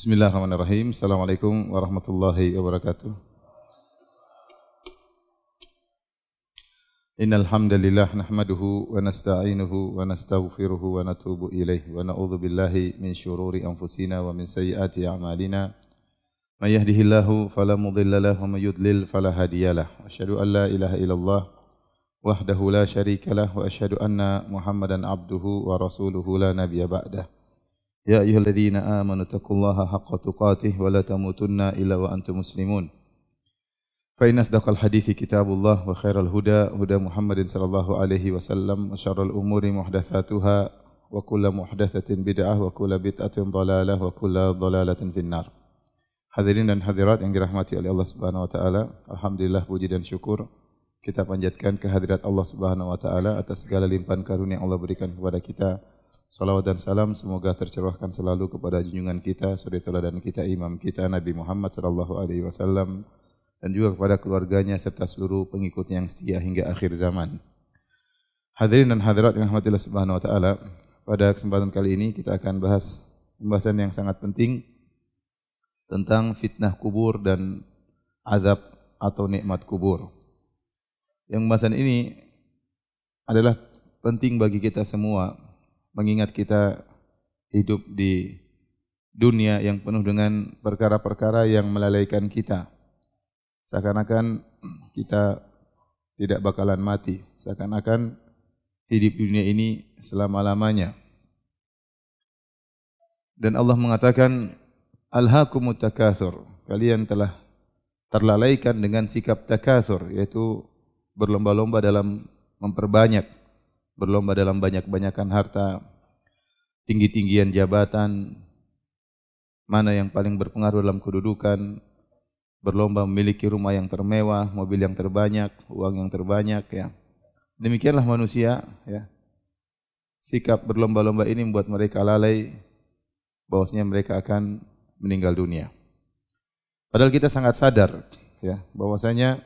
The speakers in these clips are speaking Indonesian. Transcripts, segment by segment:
Bismillahirrahmanirrahim. Assalamualaikum warahmatullahi wabarakatuh. Innal hamdalillah nahmaduhu wa nasta'inuhu wa nastaghfiruhu wa natubu ilaihi wa na'udzu billahi min syururi anfusina wa min sayyiati a'malina. May yahdihillahu fala mudilla lahu wa may yudlil fala hadiyalah. Asyhadu an la ilaha illallah wahdahu la syarika lah wa asyhadu anna Muhammadan abduhu wa rasuluhu la nabiyya ba'dah. Ya ayyuhalladzina amanu taqullaha haqqa tuqatih wa la tamutunna illa wa antum muslimun. Fa inna asdaqal hadithi kitabullah wa khairal huda huda Muhammadin sallallahu alaihi wasallam wa syarrul umuri muhdatsatuha wa kullu muhdatsatin bid'ah wa kullu bid'atin dhalalah wa kullu dhalalatin finnar. Hadirin dan hadirat yang dirahmati oleh Allah Subhanahu wa taala, alhamdulillah puji dan syukur kita panjatkan kehadirat Allah Subhanahu wa taala atas segala limpahan karunia yang Allah berikan kepada kita. Salawat dan salam semoga tercurahkan selalu kepada junjungan kita, suri teladan kita, imam kita Nabi Muhammad sallallahu alaihi wasallam dan juga kepada keluarganya serta seluruh pengikutnya yang setia hingga akhir zaman. Hadirin dan hadirat yang dirahmati Allah Subhanahu wa taala, pada kesempatan kali ini kita akan bahas pembahasan yang sangat penting tentang fitnah kubur dan azab atau nikmat kubur. Yang pembahasan ini adalah penting bagi kita semua, mengingat kita hidup di dunia yang penuh dengan perkara-perkara yang melalaikan kita. Seakan-akan kita tidak bakalan mati, seakan-akan hidup dunia ini selama-lamanya. Dan Allah mengatakan, Alhaakumut takatsur, kalian telah terlalaikan dengan sikap takatsur, yaitu berlomba-lomba dalam memperbanyak, berlomba dalam banyak-banyakan harta, tinggi-tinggian jabatan, mana yang paling berpengaruh dalam kedudukan, berlomba memiliki rumah yang termewah, mobil yang terbanyak, uang yang terbanyak, ya. Demikianlah manusia, ya. Sikap berlomba-lomba ini membuat mereka lalai bahwasanya mereka akan meninggal dunia. Padahal kita sangat sadar, ya, bahwasanya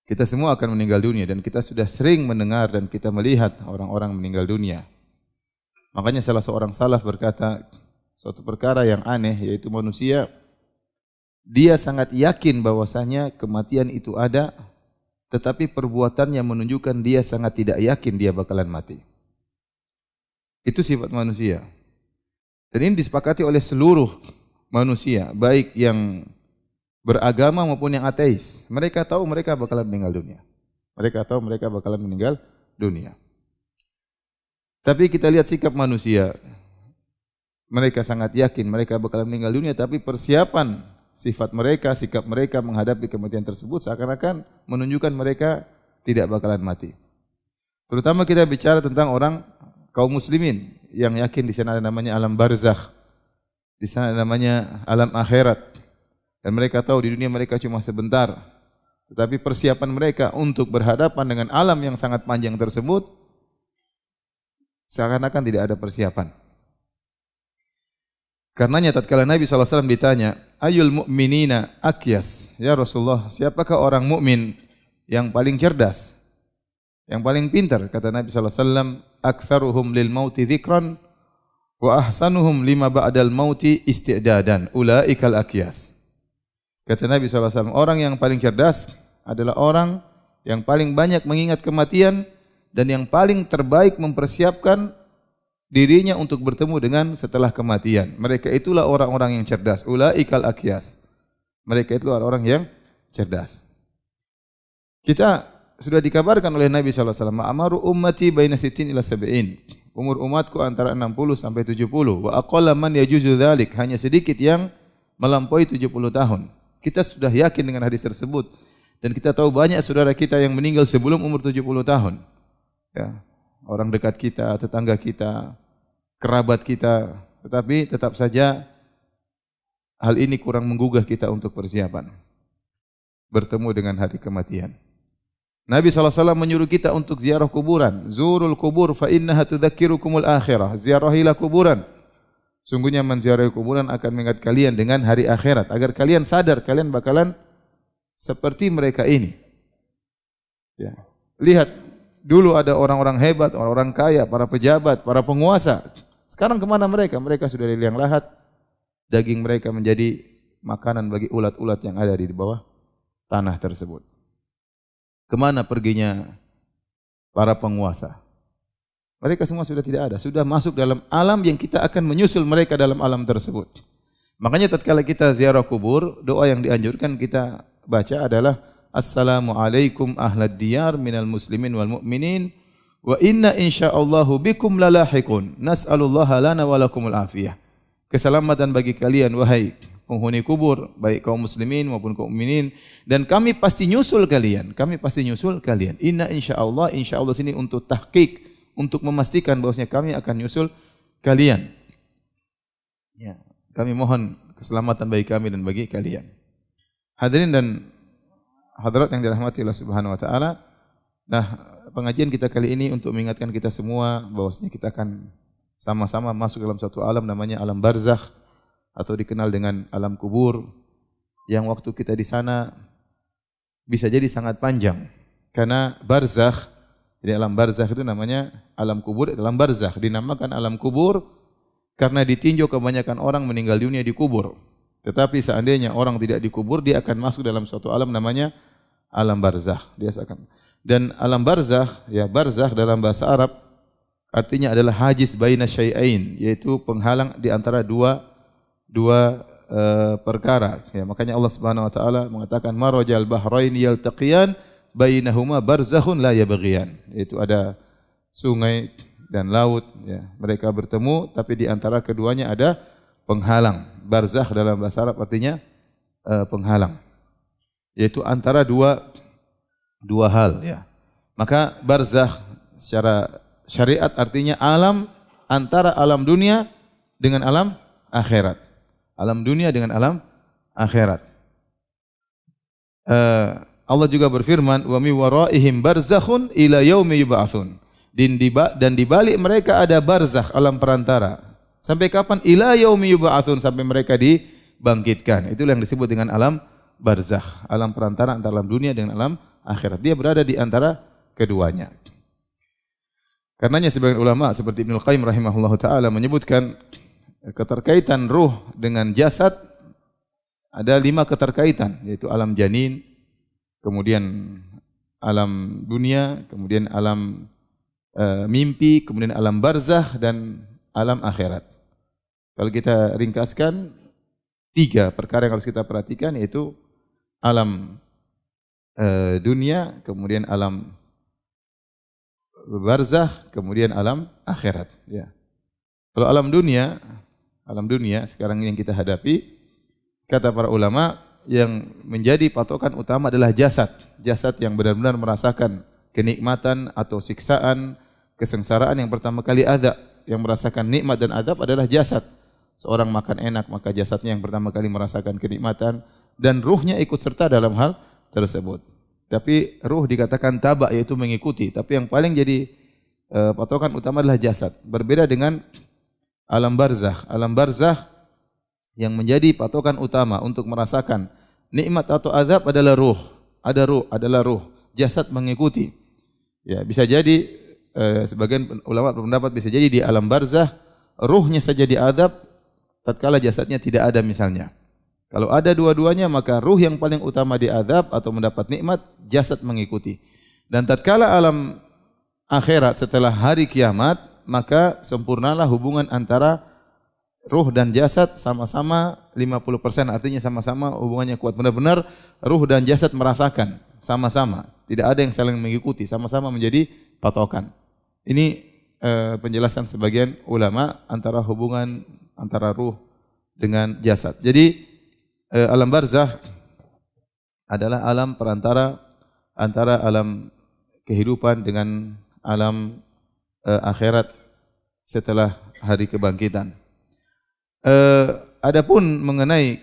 kita semua akan meninggal dunia dan kita sudah sering mendengar dan kita melihat orang-orang meninggal dunia. Makanya salah seorang salaf berkata, suatu perkara yang aneh yaitu manusia, dia sangat yakin bahwasanya kematian itu ada, tetapi perbuatannya menunjukkan dia sangat tidak yakin dia bakalan mati. Itu sifat manusia. Dan ini disepakati oleh seluruh manusia, baik yang beragama maupun yang ateis. Mereka tahu mereka bakalan meninggal dunia. Mereka tahu mereka bakalan meninggal dunia. Tapi kita lihat sikap manusia. Mereka sangat yakin mereka bakalan meninggal dunia, tapi persiapan sifat mereka, sikap mereka menghadapi kematian tersebut seakan-akan menunjukkan mereka tidak bakalan mati. Terutama kita bicara tentang orang kaum muslimin yang yakin di sana ada namanya alam barzakh. Di sana ada namanya alam akhirat. Dan mereka tahu di dunia mereka cuma sebentar. Tetapi persiapan mereka untuk berhadapan dengan alam yang sangat panjang tersebut seakan-akan tidak ada persiapan. Karenanya tatkala Nabi SAW ditanya, Ayul mu'minina akyas? Ya Rasulullah, siapakah orang mukmin yang paling cerdas? Yang paling pintar? Kata Nabi SAW, Aktsaruhum lil mauti dzikran wa ahsanuhum lima ba'dal mauti isti'dadan. Ulaikal akyas. Kata Nabi SAW, orang yang paling cerdas adalah orang yang paling banyak mengingat kematian dan yang paling terbaik mempersiapkan dirinya untuk bertemu dengan setelah kematian. Mereka itulah orang-orang yang cerdas. Ulaikal akyas. Mereka itulah orang yang cerdas. Kita sudah dikabarkan oleh Nabi SAW, Amaru ummati baina sittin ila sab'in. Umur umatku antara 60 sampai 70. Wa aqalla man yajuzu dzalik. Hanya sedikit yang melampaui 70 tahun. Kita sudah yakin dengan hadis tersebut dan kita tahu banyak saudara kita yang meninggal sebelum umur 70 tahun. Ya, orang dekat kita, tetangga kita, kerabat kita, tetapi tetap saja hal ini kurang menggugah kita untuk persiapan bertemu dengan hari kematian. Nabi SAW menyuruh kita untuk ziarah kuburan. Zurul kubur fa innaha tudzakirukumul akhirah. Ziarahilah kuburan. Sungguhnya menziarahi kuburan akan mengingat kalian dengan hari akhirat. Agar kalian sadar, kalian bakalan seperti mereka ini. Ya. Lihat, dulu ada orang-orang hebat, orang-orang kaya, para pejabat, para penguasa. Sekarang kemana mereka? Mereka sudah di liang lahat, daging mereka menjadi makanan bagi ulat-ulat yang ada di bawah tanah tersebut. Kemana perginya para penguasa? Mereka semua sudah tidak ada, sudah masuk dalam alam yang kita akan menyusul mereka dalam alam tersebut. Makanya tatkala kita ziarah kubur, doa yang dianjurkan kita baca adalah Assalamualaikum ahlad diyar minal muslimin wal mu'minin wa inna insyaallahu bikum lalahiqun nas'alullaha lana wa lakumul afiyah. Keselamatan bagi kalian wahai penghuni kubur, baik kaum muslimin maupun kaum mukminin, dan kami pasti nyusul kalian. Kami pasti nyusul kalian. Inna insyaallah sini untuk tahqiq, untuk memastikan bahwasanya kami akan nyusul kalian. Ya, kami mohon keselamatan bagi kami dan bagi kalian. Hadirin dan hadirat yang dirahmati Allah Subhanahu wa taala. Nah, pengajian kita kali ini untuk mengingatkan kita semua bahwasanya kita akan sama-sama masuk dalam suatu alam namanya alam barzakh atau dikenal dengan alam kubur, yang waktu kita di sana bisa jadi sangat panjang. Karena barzakh, jadi alam barzakh itu namanya alam kubur, alam barzakh dinamakan alam kubur karena ditinjau kebanyakan orang meninggal dunia di kubur. Tetapi seandainya orang tidak dikubur, dia akan masuk dalam suatu alam namanya alam barzakh. Dia akan. Dan alam barzakh, ya barzakh dalam bahasa Arab artinya adalah hajiz baina syai'ain, yaitu penghalang di antara dua perkara. Ya, makanya Allah Subhanahu wa taala mengatakan marajal bahrain yaltaqiyan bainahuma barzakhun la yabghiyan. Yaitu ada sungai dan laut, ya. Mereka bertemu tapi di antara keduanya ada penghalang. Barzakh dalam bahasa Arab artinya penghalang. Yaitu antara dua hal, ya. Maka barzakh secara syariat artinya alam antara alam dunia dengan alam akhirat. Alam dunia dengan alam akhirat. Allah juga berfirman, "Wa mi waraihim barzakhun ila yaumi yub'atsun." Dan di balik mereka ada barzakh, alam perantara. Sampai kapan? Ila yaumi yub'atsun, sampai mereka dibangkitkan. Itulah yang disebut dengan alam barzakh, alam perantara antara alam dunia dengan alam akhirat. Dia berada di antara keduanya. Karenanya sebagian ulama seperti Ibnu Qayyim rahimahullahu taala menyebutkan keterkaitan ruh dengan jasad ada 5 keterkaitan, yaitu alam janin, kemudian alam dunia, kemudian alam mimpi, kemudian alam barzakh dan alam akhirat. Kalau kita ringkaskan 3 perkara yang harus kita perhatikan, yaitu alam dunia, kemudian alam barzakh, kemudian alam akhirat. Ya. Kalau alam dunia sekarang yang kita hadapi, kata para ulama, yang menjadi patokan utama adalah jasad. Jasad yang benar-benar merasakan kenikmatan atau siksaan, kesengsaraan yang pertama kali ada. Yang merasakan nikmat dan adab adalah jasad. Seorang makan enak, maka jasadnya yang pertama kali merasakan kenikmatan dan ruhnya ikut serta dalam hal tersebut. Tapi ruh dikatakan taba, yaitu mengikuti. Tapi yang paling jadi patokan utama adalah jasad. Berbeda dengan alam barzakh. Alam barzakh yang menjadi patokan utama untuk merasakan nikmat atau azab adalah ruh. Ada ruh, adalah ruh. Jasad mengikuti. Ya, bisa jadi sebagian ulama berpendapat bisa jadi di alam barzakh ruhnya saja diadab tatkala jasadnya tidak ada misalnya. Kalau ada dua-duanya, maka ruh yang paling utama diadab atau mendapat nikmat, jasad mengikuti. Dan tatkala alam akhirat setelah hari kiamat, maka sempurnalah hubungan antara ruh dan jasad sama-sama 50%, artinya sama-sama hubungannya kuat. Benar-benar ruh dan jasad merasakan sama-sama. Tidak ada yang saling mengikuti, sama-sama menjadi patokan. Ini penjelasan sebagian ulama antara hubungan antara ruh dengan jasad. Jadi alam barzakh adalah alam perantara antara alam kehidupan dengan alam akhirat setelah hari kebangkitan. Adapun mengenai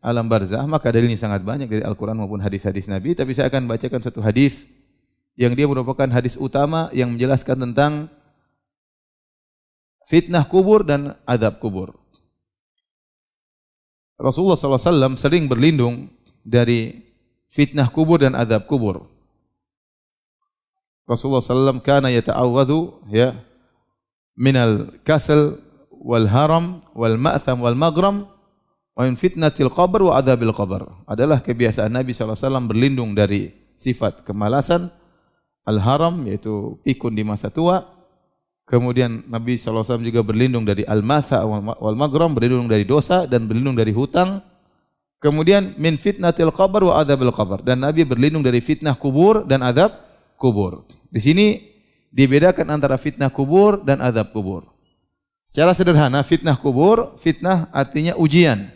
alam barzakh, maka dalilnya sangat banyak dari Al-Quran maupun hadis-hadis Nabi. Tapi saya akan bacakan satu hadis yang dia merupakan hadis utama yang menjelaskan tentang fitnah kubur dan azab kubur. Rasulullah SAW sering berlindung dari fitnah kubur dan azab kubur. Rasulullah SAW kana yata'awwadhu minal kasal wal haram wal ma'tham wal maghram Wa min fitnatil qabr wa adzabil qabr. Adalah kebiasaan Nabi SAW berlindung dari sifat kemalasan, al-haram yaitu pikun di masa tua. Kemudian Nabi SAW juga berlindung dari al-matha wal maghram, berlindung dari dosa dan berlindung dari hutang. Kemudian min fitnatil qabr wa adzabil qabr, dan Nabi berlindung dari fitnah kubur dan azab kubur. Di sini dibedakan antara fitnah kubur dan azab kubur. Secara sederhana, fitnah kubur, fitnah artinya ujian.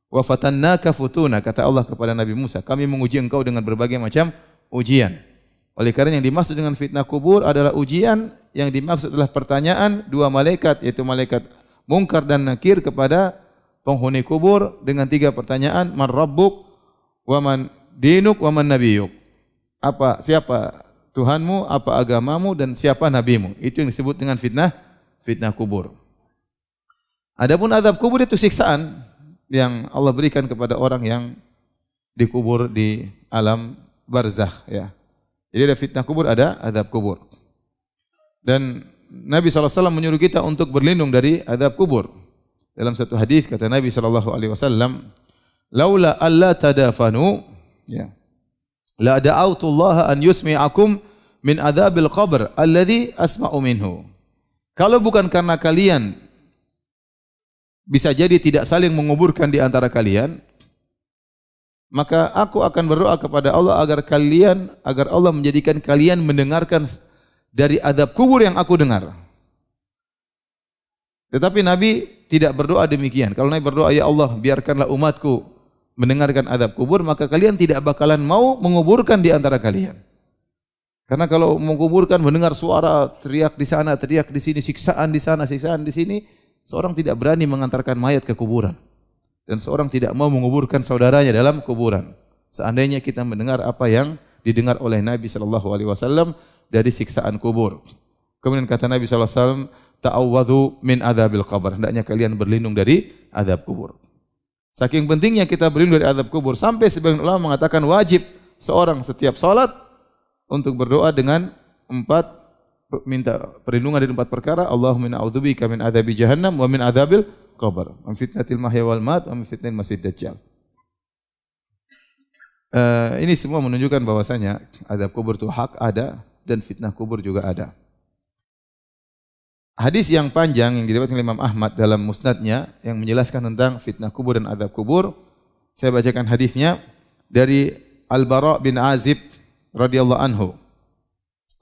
Wa fatannaka futuna, kata Allah kepada Nabi Musa, kami menguji engkau dengan berbagai macam ujian. Oleh karena yang dimaksud dengan fitnah kubur adalah ujian, yang dimaksud adalah pertanyaan dua malaikat, yaitu malaikat Munkar dan Nakir kepada penghuni kubur dengan tiga pertanyaan, man rabbuk, wa man dinuk, wa man nabiyuk. Siapa Tuhanmu, apa agamamu, dan siapa nabimu. Itu yang disebut dengan fitnah kubur. Adapun azab kubur itu siksaan yang Allah berikan kepada orang yang dikubur di alam barzakh, ya. Jadi ada fitnah kubur, ada azab kubur. Dan Nabi SAW menyuruh kita untuk berlindung dari azab kubur. Dalam satu hadis kata Nabi SAW, laula alla tadafanu, ya, la da'autullaha an yusmi'akum min adzabil qabr alladhi asma'u minhu. Kalau bukan karena kalian bisa jadi tidak saling menguburkan di antara kalian, maka aku akan berdoa kepada Allah agar Allah menjadikan kalian mendengarkan dari azab kubur yang aku dengar. Tetapi Nabi tidak berdoa demikian. Kalau Nabi berdoa, ya Allah, biarkanlah umatku mendengarkan azab kubur, maka kalian tidak bakalan mau menguburkan di antara kalian. Karena kalau menguburkan, mendengar suara teriak di sana, teriak di sini, siksaan di sana, siksaan di sini, seorang tidak berani mengantarkan mayat ke kuburan. Dan seorang tidak mau menguburkan saudaranya dalam kuburan. Seandainya kita mendengar apa yang didengar oleh Nabi SAW dari siksaan kubur. Kemudian kata Nabi SAW, ta'awwadhu min adzabil qabr. Hendaknya kalian berlindung dari azab kubur. Saking pentingnya kita berlindung dari azab kubur, sampai sebagian ulama mengatakan wajib seorang setiap salat untuk berdoa dengan minta perlindungan dari 4 perkara. Allahumma inna a'udzubika min adzabi jahannam wa min adzabil qabr, wa min fitnatil mahya wal mat, wa min fitnatil masiihid dajjal. Ini semua menunjukkan bahwasanya azab kubur itu hak ada dan fitnah kubur juga ada. Hadis yang panjang yang diriwayatkan oleh Imam Ahmad dalam musnadnya yang menjelaskan tentang fitnah kubur dan azab kubur, saya bacakan hadisnya dari Al-Bara bin Azib radhiyallahu anhu.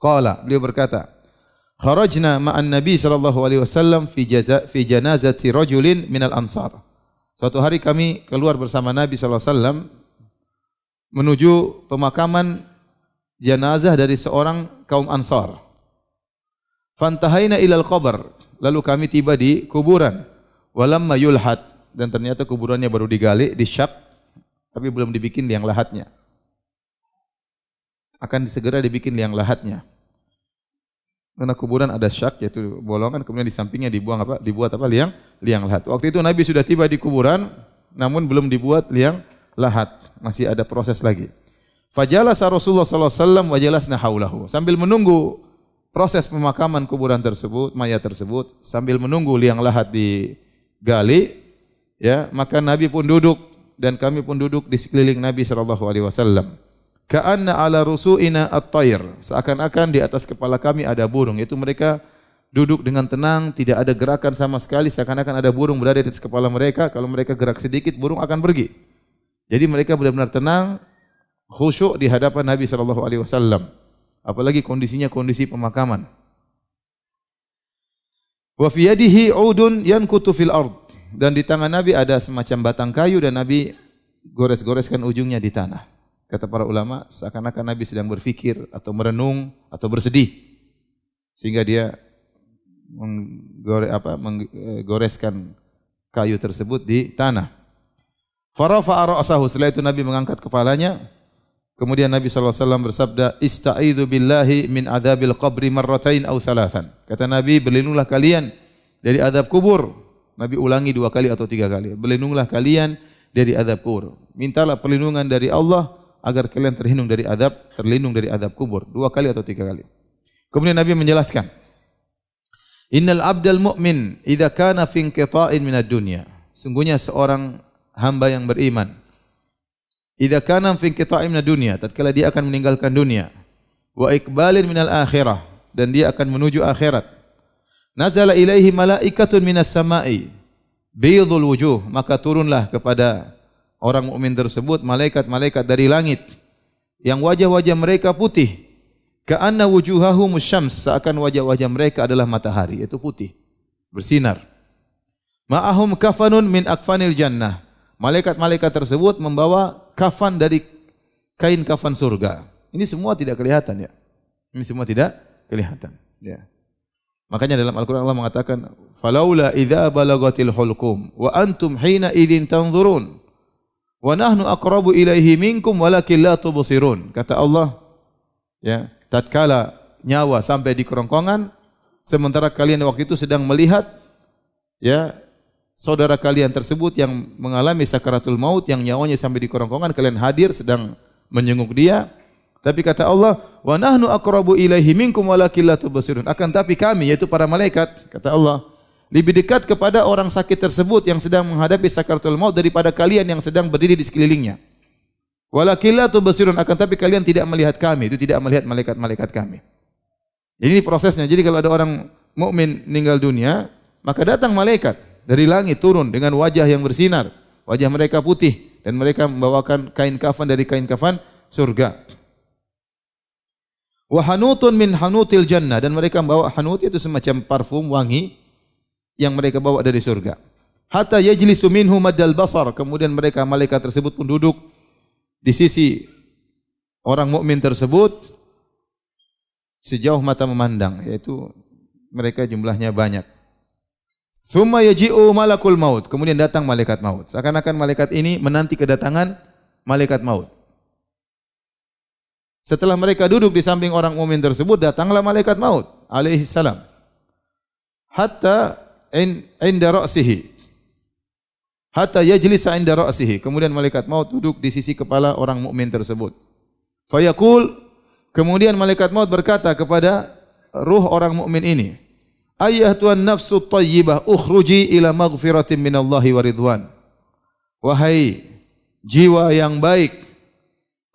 Qala, beliau berkata, kharajna ma'an Nabi sallallahu alaihi wasallam fi janazati rajulin minal ansar. Suatu hari kami keluar bersama Nabi sallallahu alaihi wasallam menuju pemakaman jenazah dari seorang kaum Ansar. Fantahaina ilal qabr, lalu kami tiba di kuburan. Walamma yulhad, dan ternyata kuburannya baru digali, disyak, tapi belum dibikin liang lahatnya. Akan segera dibikin liang lahatnya. Karena kuburan ada syak, yaitu bolongan, kemudian di sampingnya dibuat liang lahat. Waktu itu Nabi sudah tiba di kuburan, namun belum dibuat liang lahat, masih ada proses lagi. Fajalasa Rasulullah sallallahu alaihi wasallam wa jalasna haulahu. Sambil menunggu proses pemakaman kuburan tersebut, mayat tersebut, sambil menunggu liang lahat digali, ya, maka Nabi pun duduk dan kami pun duduk di sekeliling Nabi sallallahu alaihi wasallam. Ka'anna ala rusu'ina at-tayr, seakan-akan di atas kepala kami ada burung. Itu mereka duduk dengan tenang, tidak ada gerakan sama sekali, seakan-akan ada burung berada di atas kepala mereka. Kalau mereka gerak sedikit, burung akan pergi. Jadi mereka benar-benar tenang, khusyuk di hadapan Nabi sallallahu alaihi wasallam. Apalagi kondisinya kondisi pemakaman. Wa fi yadihi 'udun yankutu fil ard, dan di tangan Nabi ada semacam batang kayu dan Nabi gores-goreskan ujungnya di tanah. Kata para ulama, seakan-akan Nabi sedang berfikir atau merenung atau bersedih, sehingga dia menggoreskan kayu tersebut di tanah. Farafa'a ra'sahu, setelah itu Nabi mengangkat kepalanya. Kemudian Nabi SAW bersabda, ista'idhu billahi min adzabil qabri marratain aw thalathan. Kata Nabi, berlindunglah kalian dari azab kubur. Nabi ulangi 2 kali atau 3 kali. Berlindunglah kalian dari azab kubur. Mintalah perlindungan dari Allah agar kalian terlindung dari azab kubur. 2 kali atau 3 kali. Kemudian Nabi menjelaskan, innal abdal mu'min idza kana fi inqita'in minad dunya. Sungguhnya seorang hamba yang beriman. Idza kana fi inqita'in minad dunya, tatkala dia akan meninggalkan dunia, wa iqbalin minal akhirah, dan dia akan menuju akhirat. Nazala ilaihi malaikatun minas sama'i baydul wujuh, maka turunlah kepada orang mukmin tersebut malaikat-malaikat dari langit yang wajah-wajah mereka putih. Ka'anna wujuhahum syams, seakan wajah-wajah mereka adalah matahari, itu putih, bersinar. Ma'ahum kafanun min akfanil jannah. Malaikat-malaikat tersebut membawa kafan dari kain kafan surga. Ini semua tidak kelihatan ya. Ini semua tidak kelihatan. Ya. Makanya dalam Al-Quran Allah mengatakan, "Falaula idza balagatil hulqum wa antum hina idzin tanzurun wa nahnu aqrabu ilaihi minkum walakin la tubsirun." Kata Allah, ya, tatkala nyawa sampai di kerongkongan, sementara kalian waktu itu sedang melihat, ya, saudara kalian tersebut yang mengalami sakaratul maut, yang nyawanya sampai di kerongkongan, kalian hadir sedang menjenguk dia. Tapi kata Allah, wa nahnu aqrabu ilaihi minkum walakin la tubsirun. Akan tapi kami, yaitu para malaikat, kata Allah, lebih dekat kepada orang sakit tersebut yang sedang menghadapi sakaratul maut daripada kalian yang sedang berdiri di sekelilingnya. Walakin la tubsirun, akan tapi kalian tidak melihat kami, itu tidak melihat malaikat-malaikat kami. Jadi ini prosesnya. Jadi kalau ada orang mukmin meninggal dunia, maka datang malaikat dari langit turun dengan wajah yang bersinar, wajah mereka putih, dan mereka membawakan kain kafan dari kain kafan surga. Wa hanutun min hanutil jannah, dan mereka membawa hanut, itu semacam parfum wangi yang mereka bawa dari surga. Hatta yajlisu minhu maddal basar, kemudian mereka malaikat tersebut pun duduk di sisi orang mukmin tersebut sejauh mata memandang, yaitu mereka jumlahnya banyak. Tsumma yaji'u malakul maut, kemudian datang malaikat maut. Seakan-akan malaikat ini menanti kedatangan malaikat maut. Setelah mereka duduk di samping orang mukmin tersebut, datanglah malaikat maut alaihi salam. Hatta inda ra'sihi. Hatta yajlisa inda ra'sihi. Kemudian malaikat maut duduk di sisi kepala orang mukmin tersebut. Fayaqul, kemudian malaikat maut berkata kepada ruh orang mukmin ini, "Ayyatuhan nafsu thayyibah, ukhruji ila maghfiratin minallahi wa ridwan." Wahai jiwa yang baik,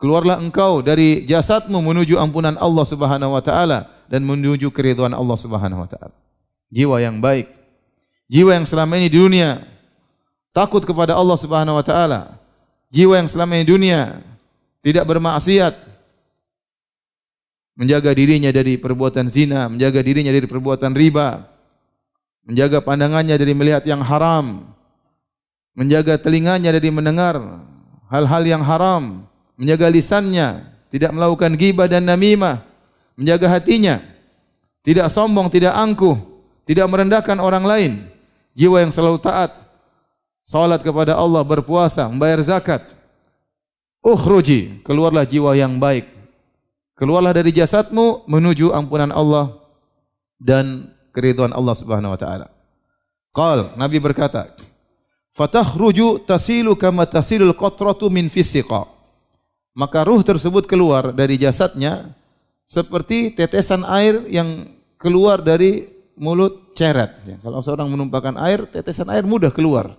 keluarlah engkau dari jasadmu menuju ampunan Allah Subhanahu wa taala dan menuju keridhaan Allah Subhanahu wa taala. Jiwa yang baik, jiwa yang selama ini di dunia takut kepada Allah Subhanahu wa taala, jiwa yang selama ini di dunia tidak bermaksiat, menjaga dirinya dari perbuatan zina, menjaga dirinya dari perbuatan riba, menjaga pandangannya dari melihat yang haram, menjaga telinganya dari mendengar hal-hal yang haram, menjaga lisannya tidak melakukan ghibah dan namimah, menjaga hatinya tidak sombong, tidak angkuh, tidak merendahkan orang lain, jiwa yang selalu taat, salat kepada Allah, berpuasa, membayar zakat. Ukhruji, keluarlah jiwa yang baik, keluarlah dari jasadmu menuju ampunan Allah dan keridhaan Allah Subhanahu wa taala. Qal, Nabi berkata, "Fatakhruju tasilu kama tasilul qatratu min fisiqa." Maka ruh tersebut keluar dari jasadnya seperti tetesan air yang keluar dari mulut ceret. Ya, kalau seorang menumpahkan air, tetesan air mudah keluar,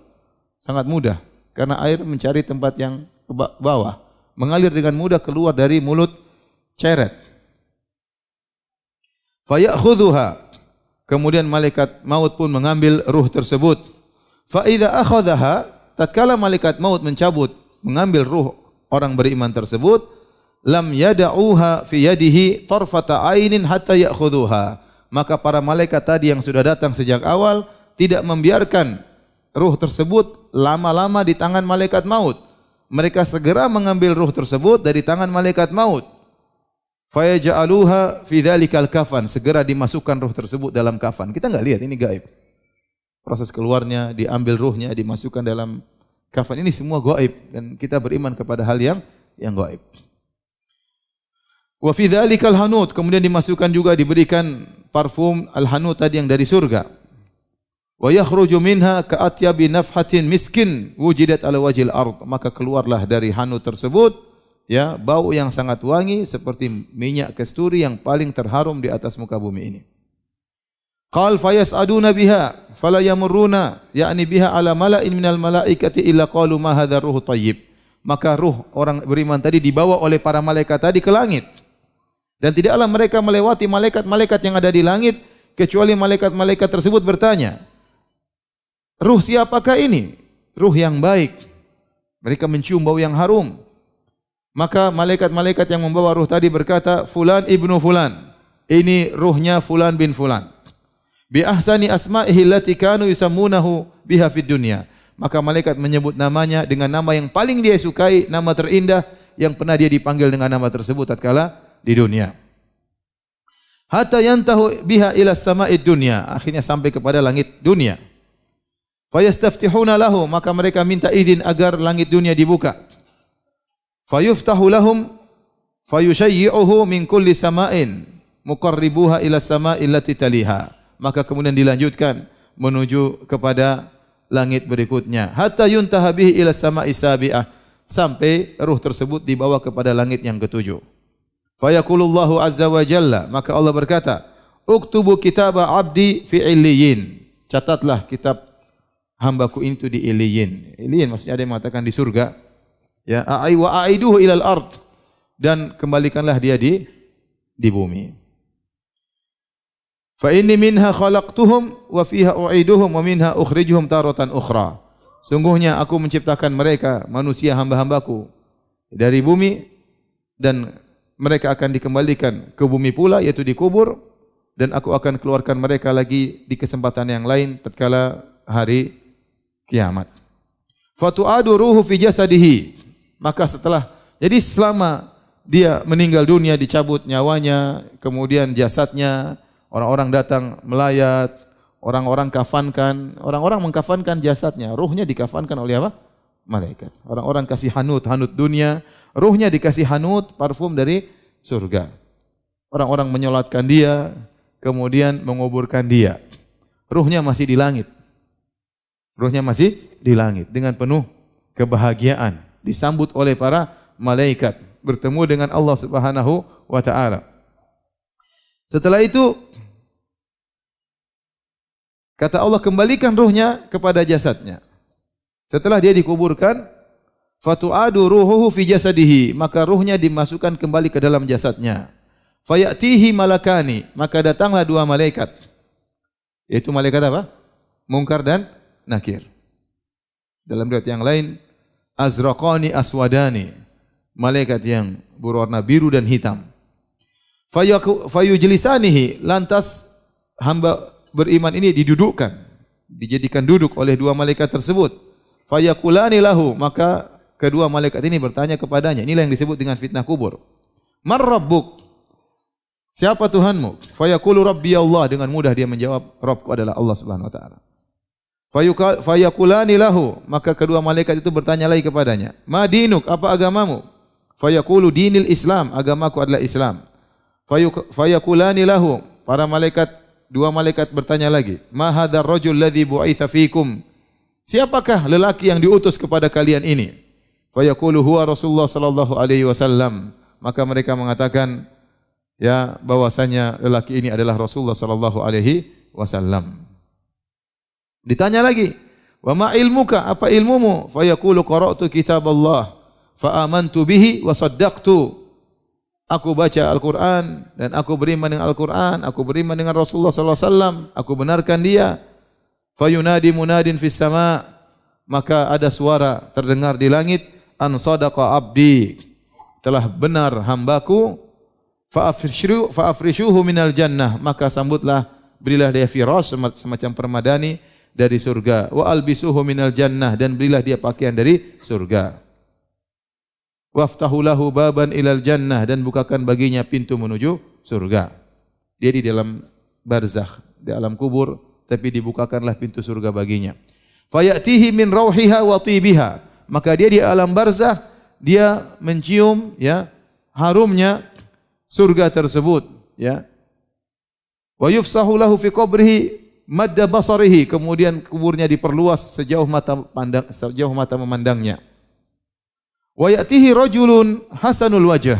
sangat mudah, karena air mencari tempat yang ke bawah, mengalir dengan mudah keluar dari mulut ceret. Fayakhudhuha, kemudian malaikat maut pun mengambil ruh tersebut. Fa idza akhadhaha, tatkala malaikat maut mencabut, mengambil ruh orang beriman tersebut, lam yada'uha fi yadihi tarfata ainin hatta ya'khudhuha. Maka para malaikat tadi yang sudah datang sejak awal tidak membiarkan ruh tersebut lama-lama di tangan malaikat maut. Mereka segera mengambil ruh tersebut dari tangan malaikat maut. Fayaj'aluha fi dzalikal kafan, segera dimasukkan ruh tersebut dalam kafan. Kita enggak lihat, ini gaib. Proses keluarnya, diambil ruhnya, dimasukkan dalam kafan, ini semua gaib dan kita beriman kepada hal yang gaib. Wa fi dzalikal hanut, kemudian dimasukkan juga, diberikan parfum al-hanut tadi yang dari surga. Wa yakhruju minha ka'atyabi nafhatin miskin wujidat ala wajhil ard, maka keluarlah dari hanut tersebut, ya, bau yang sangat wangi seperti minyak kasturi yang paling terharum di atas muka bumi ini. Qal fayas'aduna biha fala yamurruna ya'ni biha ala mala'in minal malaikati illa qalu ma hadzal ruhu thayyib. Maka ruh orang beriman tadi dibawa oleh para malaikat tadi ke langit. Dan tidaklah mereka melewati malaikat-malaikat yang ada di langit kecuali malaikat-malaikat tersebut bertanya, "Ruh siapakah ini?" Ruh yang baik. Mereka mencium bau yang harum. Maka malaikat-malaikat yang membawa ruh tadi berkata, "Fulan ibnu fulan." Ini ruhnya fulan bin fulan. Bi ahsani asma'ihi allati kanu yusammunahu biha fid dunya. Maka malaikat menyebut namanya dengan nama yang paling dia sukai, nama terindah yang pernah dia dipanggil dengan nama tersebut tatkala di dunia. Hatta yantahu biha ila sama'id dunya. Akhirnya sampai kepada langit dunia. Fayastaftihuna lahu, maka mereka minta izin agar langit dunia dibuka. Fayuftahu lahum fayushayyi'uhu min kulli sama'in muqarribuha ila sama'il lati taliha. Maka kemudian dilanjutkan menuju kepada langit berikutnya. Hatta yuntaha bihi ila sama'i sabi'ah, sampai ruh tersebut dibawa kepada langit yang ketujuh. Fa yaqulullahu azza wa jalla, maka Allah berkata, "Uktubu kitaba 'abdi fi illiyin." Catatlah kitab hambaku itu di illiyin. Illiyin maksudnya ada yang mengatakan di surga. Ya, a'i wa a'iduhu ilal ard, dan kembalikanlah dia di bumi. Fa inni minha khalaqtuhum wa fiha u'iduhum wa minha ukhrijuhum taratan ukhra. Sungguhnya aku menciptakan mereka manusia hamba-hambaku dari bumi, dan mereka akan dikembalikan ke bumi pula, yaitu dikubur, dan aku akan keluarkan mereka lagi di kesempatan yang lain tatkala hari kiamat. Fatu'adu ruhu fi jasadihi. Maka jadi selama dia meninggal dunia dicabut nyawanya, kemudian jasadnya, orang-orang datang melayat, orang-orang mengkafankan jasadnya, ruhnya dikafankan oleh apa? Malaikat. Orang-orang kasih hanut dunia, ruhnya dikasih hanut parfum dari surga. Orang-orang menyolatkan dia, kemudian menguburkan dia. Ruhnya masih di langit. Ruhnya masih di langit dengan penuh kebahagiaan, disambut oleh para malaikat, bertemu dengan Allah Subhanahu wa taala. Setelah itu kata Allah, kembalikan ruhnya kepada jasadnya. Setelah dia dikuburkan, fatu'adu ruhuhu fi jasadihi, maka ruhnya dimasukkan kembali ke dalam jasadnya. Fayatihi malakani, maka datanglah dua malaikat. Yaitu malaikat apa? Munkar dan Nakir. Dalam riwayat yang lain, azraqani aswadani, malaikat yang berwarna biru dan hitam. Fayujlisanihi, lantas hamba beriman ini didudukkan, dijadikan duduk oleh dua malaikat tersebut. Fayaqulani lahu, maka kedua malaikat ini bertanya kepadanya. Inilah yang disebut dengan fitnah kubur. Man rabbuk? Siapa Tuhanmu? Fayaqulu rabbi Allah, dengan mudah dia menjawab, Rabbku adalah Allah Subhanahu wa taala. Fayaqulani lahu, maka kedua malaikat itu bertanya lagi kepadanya, ma dinuk, apa agamamu? Fayaqulu dinil Islam, agamaku adalah Islam. Fayaqulani lahu, dua malaikat bertanya lagi, ma hadzal rajul ladzi bu'itsa fikum? Siapakah lelaki yang diutus kepada kalian ini? Fa yaqulu huwa Rasulullah sallallahu alaihi wasallam. Maka mereka mengatakan, ya, bahwasanya lelaki ini adalah Rasulullah sallallahu alaihi wasallam. Ditanya lagi, wa ma ilmuka? Apa ilmumu? Fa yaqulu qara'tu kitaballah fa amantu bihi wa saddaqtu. Aku baca Al-Quran dan aku beriman dengan Al-Quran, aku beriman dengan Rasulullah sallallahu alaihi wasallam, aku benarkan dia. Fayunadi munadin fis sama, maka ada suara terdengar di langit, an sadaqa abdi, telah benar hambaku. Fa afrishuhu minal jannah, maka sambutlah, berilah dia firash, semacam permadani dari surga. Wa albisuhu minal jannah, dan berilah dia pakaian dari surga. Waftahu lahu baban ilal jannah, dan bukakan baginya pintu menuju surga. Dia di dalam barzakh, di alam kubur, tapi dibukakanlah pintu surga baginya. Fayatihi min rauhiha wa tibiha, maka dia di alam barzakh, dia mencium, ya, harumnya surga tersebut, ya. Wa yufsahu lahu fi qabrihi madda basarihi, kemudian kuburnya diperluas sejauh mata memandangnya. Wa ya'tihi rajulun hasanul wajh.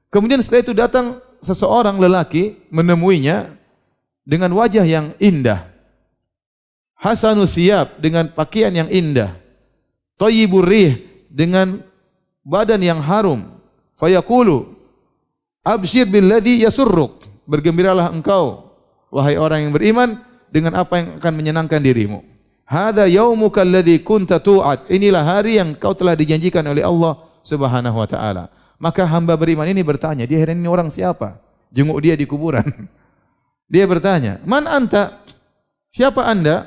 Kemudian setelah itu datang seseorang lelaki menemuinya, dengan wajah yang indah. Hasanus siyab dengan pakaian yang indah. Thayyibur rih dengan badan yang harum. Fayaqulu absyir billadzi yasurruk. Bergembiralah engkau wahai orang yang beriman dengan apa yang akan menyenangkan dirimu. Hadza yaumuka alladzi kunta tu'ad. Inilah hari yang kau telah dijanjikan oleh Allah Subhanahu wa taala. Maka hamba beriman ini bertanya, dia ini orang siapa? Jenguk dia di kuburan. Dia bertanya, "Man anta?" Siapa Anda?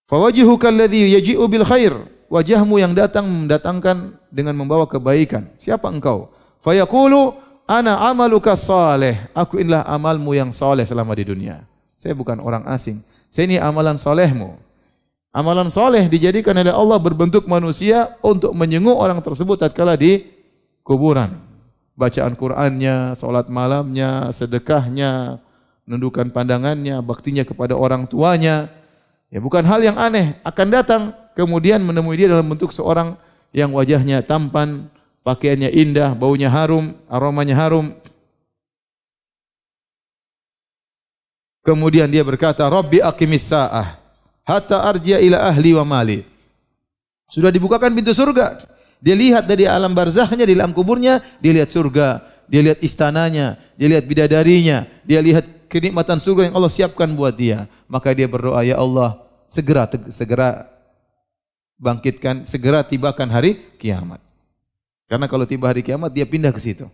Fawajihuka alladhi yaji'u bil khair. Wajahmu yang datang mendatangkan dengan membawa kebaikan. Siapa engkau? Fayaqulu ana amaluka salih. Aku inilah amalmu yang saleh selama di dunia. Saya bukan orang asing. Saya ini amalan salehmu. Amalan saleh dijadikan oleh Allah berbentuk manusia untuk menjenguk orang tersebut tatkala di kuburan. Bacaan Qur'annya, salat malamnya, sedekahnya, menundukkan pandangannya, baktinya kepada orang tuanya. Ya, bukan hal yang aneh, akan datang kemudian menemui dia dalam bentuk seorang yang wajahnya tampan, pakaiannya indah, baunya harum, aromanya harum. Kemudian dia berkata, "Rabbi aqimis sa'ah hatta arji'a ila ahli wa mali." Sudah dibukakan pintu surga. Dia lihat dari alam barzakhnya, di alam kuburnya, dia lihat surga, dia lihat istananya, dia lihat bidadarinya, dia lihat kenikmatan surga yang Allah siapkan buat dia. Maka dia berdoa, "Ya Allah, segera bangkitkan, segera tibakan hari kiamat." Karena kalau tiba hari kiamat dia pindah ke situ.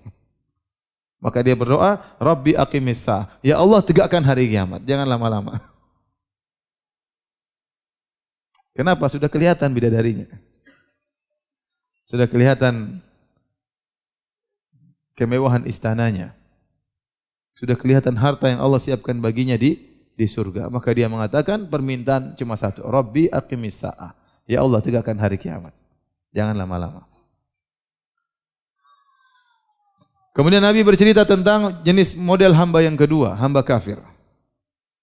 Maka dia berdoa, "Rabbi aqimis sa'ah." Ya Allah, tegakkan hari kiamat, jangan lama-lama. Kenapa? Sudah kelihatan bidadarinya. Sudah kelihatan kemewahan istananya. Sudah kelihatan harta yang Allah siapkan baginya di surga. Maka dia mengatakan permintaan cuma satu, Rabbi aqimis sa'ah. Ya Allah, tegakkan hari kiamat. Jangan lama-lama. Kemudian Nabi bercerita tentang jenis model hamba yang kedua, hamba kafir.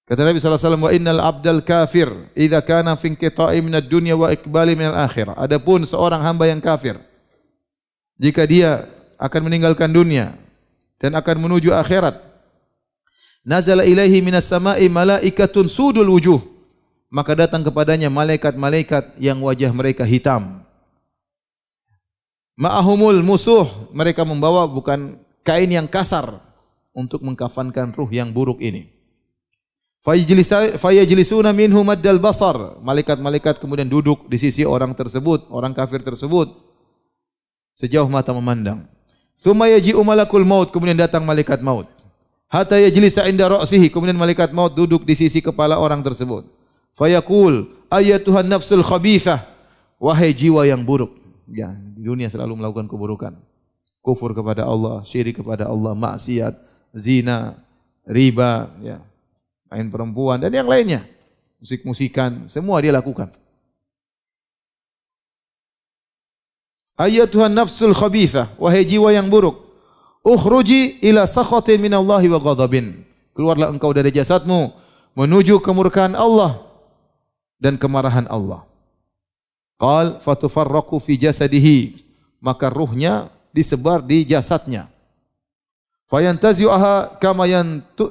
Kata Nabi SAW, "Wa innal abdal kafir idza kana fi inqita'i minad dunya wa iqbali minal akhirah." Adapun seorang hamba yang kafir, jika dia akan meninggalkan dunia dan akan menuju akhirat, nazala ilaihi minas sama'i malaikatun sudul wujuh. Maka datang kepadanya malaikat-malaikat yang wajah mereka hitam. Ma'ahumul musuh, mereka membawa bukan kain yang kasar untuk mengkafankan ruh yang buruk ini. Fayajlisuna minhu maddal basar. Malaikat-malaikat kemudian duduk di sisi orang tersebut, orang kafir tersebut, sejauh mata memandang. Tsumma yaji'u malakul maut, kemudian datang malaikat maut. Hatta yajlisa inda ra'sihi, kemudian malaikat maut duduk di sisi kepala orang tersebut. Fayaqul, "Ayyatuhan nafsul khabithah." Wahai jiwa yang buruk. Ya, di dunia selalu melakukan keburukan. Kufur kepada Allah, syirik kepada Allah, maksiat, zina, riba, ya, main perempuan dan yang lainnya. Musik-musikan, semua dia lakukan. Ayyatuhan nafsul khabithah, wahai jiwa yang buruk, ukhruji ila sakhatin minallahi wa ghadabin. Keluarlah engkau dari jasadmu menuju kemurkaan Allah dan kemarahan Allah. Qal fatufarraqu fi jasadihi, maka ruhnya disebar di jasadnya. Fayantazi'uha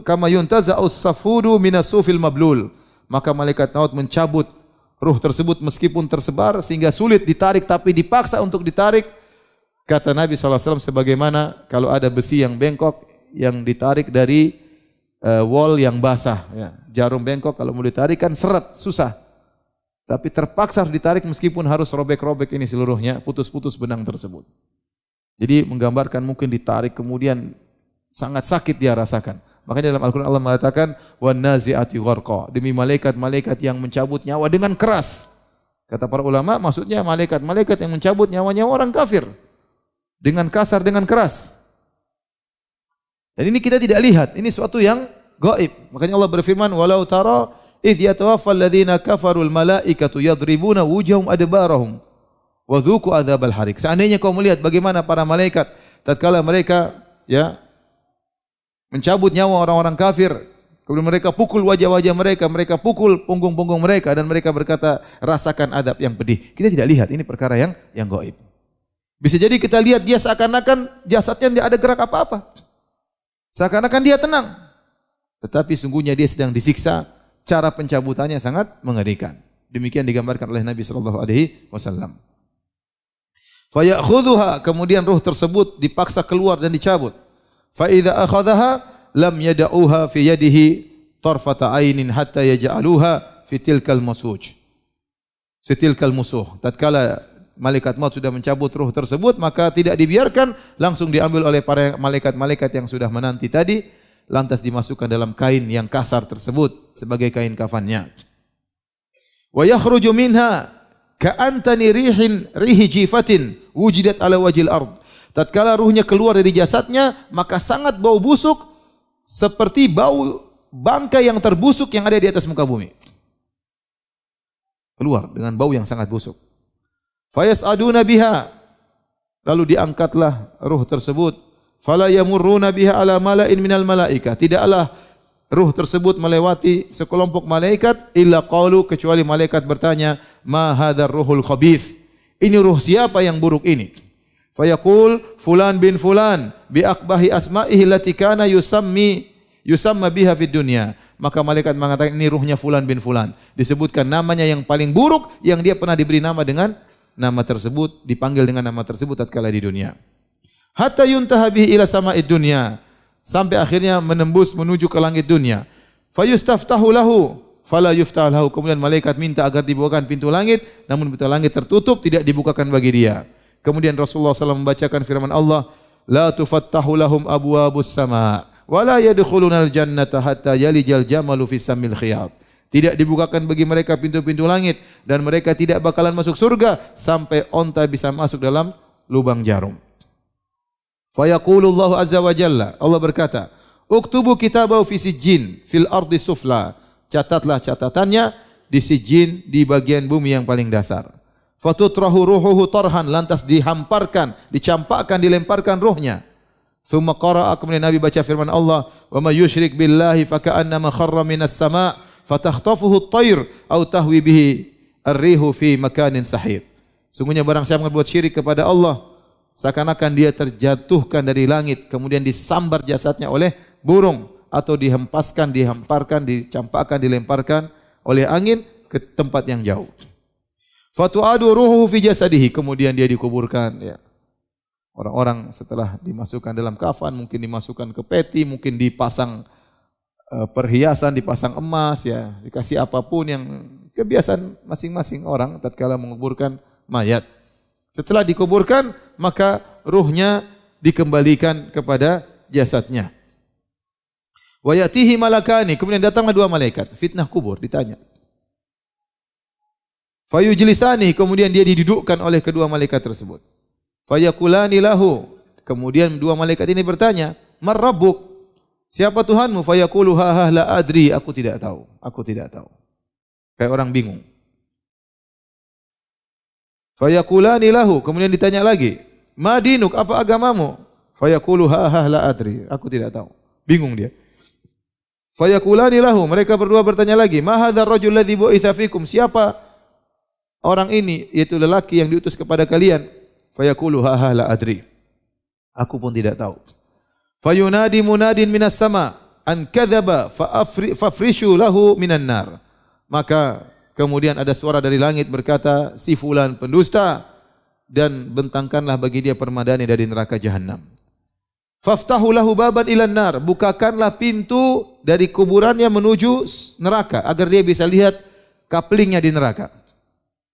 kama yuntaza'us safudu minas sufil mablul. Maka malaikat maut mencabut ruh tersebut meskipun tersebar sehingga sulit ditarik, tapi dipaksa untuk ditarik. Kata Nabi SAW, sebagaimana kalau ada besi yang bengkok yang ditarik dari wol yang basah, ya. Jarum bengkok kalau mau ditarik kan seret, susah. Tapi terpaksa harus ditarik meskipun harus robek-robek ini seluruhnya, putus-putus benang tersebut. Jadi menggambarkan mungkin ditarik kemudian sangat sakit dia rasakan. Makanya dalam Al-Quran Allah mengatakan, "Wan nazi'ati gharqa." Demi malaikat-malaikat yang mencabut nyawa dengan keras. Kata para ulama, maksudnya malaikat-malaikat yang mencabut nyawa-nyawa orang kafir. Dengan kasar, dengan keras. Dan ini kita tidak lihat, ini suatu yang gaib. Makanya Allah berfirman, "Walau tara idh yatawaffal ladzina kafarul malaikatu yadribuna wujuhum adbarahum wa dzuqu adzabal harik." Seandainya kau melihat bagaimana para malaikat tatkala mereka mencabut nyawa orang-orang kafir, kemudian mereka pukul wajah-wajah mereka, mereka pukul punggung-punggung mereka dan mereka berkata, "Rasakan adab yang pedih." Kita tidak lihat, ini perkara yang gaib. Bisa jadi kita lihat dia seakan-akan jasadnya tidak ada gerak apa-apa. Seakan-akan dia tenang. Tetapi sungguhnya dia sedang disiksa. Cara pencabutannya sangat mengerikan. Demikian digambarkan oleh Nabi sallallahu alaihi wasallam. Fa ya'khudhuha, kemudian ruh tersebut dipaksa keluar dan dicabut. Fa idza akhadhaha lam yad'uha fi yadihi tarfata ainin hatta yaj'aluha fi tilkal masuj. Fitilkal musuh. Tatkala malaikat maut sudah mencabut ruh tersebut, maka tidak dibiarkan, langsung diambil oleh para malaikat-malaikat yang sudah menanti tadi, lantas dimasukkan dalam kain yang kasar tersebut sebagai kain kafannya. Wa yakhruju minha ka'antani rihi jifatin wujidat ala wajhil ard. Tatkala ruhnya keluar dari jasadnya, maka sangat bau busuk seperti bau bangkai yang terbusuk yang ada di atas muka bumi. Keluar dengan bau yang sangat busuk. Fayas'aduna biha, lalu diangkatlah ruh tersebut. Fala yamurruna biha ala mala'in minal malaika. Tidaklah ruh tersebut melewati sekelompok malaikat illa qalu, kecuali malaikat bertanya, ma hadzal ruhul khabith. Ini ruh siapa yang buruk ini? Fayaqul fulan bin fulan bi aqbahi asma'ihi allati kana yusamma biha fid dunya. Maka malaikat mengatakan ini ruhnya fulan bin fulan. Disebutkan namanya yang paling buruk yang dia pernah diberi nama dengan nama tersebut, dipanggil dengan nama tersebut tatkala di dunia. Hatta yuntaha bihi ila sama'id dunya, sampai akhirnya menembus menuju ke langit dunia. Fayustaftahu lahu fala yuftah lahu, kemudian malaikat minta agar dibukakan pintu langit, namun pintu langit tertutup, tidak dibukakan bagi dia. Kemudian Rasulullah SAW membacakan firman Allah, la tufattahu lahum abwabus sama' wa la yadkhulunal jannata hatta yalijal jamalu fis samil khiyat. Tidak dibukakan bagi mereka pintu-pintu langit dan mereka tidak bakalan masuk surga sampai onta bisa masuk dalam lubang jarum. Fa yaqulullahu azza wa jalla, Allah berkata, "Uktubu kitabahu fi sijjin fil ardi sufla." Catatlah catatannya di sijjin, di bagian bumi yang paling dasar. Fatutrahu ruhuhu tarhan, lantas dihamparkan, dicampakkan, dilemparkan ruhnya. Tsumma qara'a, kemudian Nabi baca firman Allah, "Wa may yusyrik billahi faka'annama kharra minas sama' fatakhtafuhu at-tayr aw tahwi bihi ar-rihu fi makanin sahih." Sungguhnya barang siapa berbuat syirik kepada Allah, seakan-akan dia terjatuhkan dari langit, kemudian disambar jasadnya oleh burung, atau dihempaskan, dihamparkan, dicampakkan, dilemparkan oleh angin ke tempat yang jauh. Fatu'adu ruhuhu fi jasadihi, kemudian dia dikuburkan. Ya. Orang-orang setelah dimasukkan dalam kafan, mungkin dimasukkan ke peti, mungkin dipasang perhiasan, dipasang emas, ya, dikasih apapun yang kebiasaan masing-masing orang tatkala menguburkan mayat. Setelah dikuburkan, maka ruhnya dikembalikan kepada jasadnya. Wa yatihi malakani, kemudian datanglah dua malaikat, fitnah kubur, ditanya. Fayujlisani, kemudian dia didudukkan oleh kedua malaikat tersebut. Fayaqulani lahu, kemudian dua malaikat ini bertanya, "Man rabbuk?" Siapa Tuhanmu? Fayaqulu ha la adri, aku tidak tahu. Aku tidak tahu. Kayak orang bingung. Fayaqulani lahu, kemudian ditanya lagi, "Ma dinuk, apa agamamu?" Fayaqulu ha la adri, aku tidak tahu. Bingung dia. Fayaqulani lahu, mereka berdua bertanya lagi, "Ma hadzal rajul ladzi bu'itsa fikum?" Siapa orang ini, yaitu lelaki yang diutus kepada kalian? Fayaqulu ha la adri, aku pun tidak tahu. Fayunadi munadin minas sama an kadzaba fafrishu lahu minan nar. Maka kemudian ada suara dari langit berkata, si fulan pendusta, dan bentangkanlah bagi dia permadani dari neraka jahanam. Faftahu lahu baban ilan nar, bukakanlah pintu dari kuburannya menuju neraka agar dia bisa lihat kaplingnya di neraka.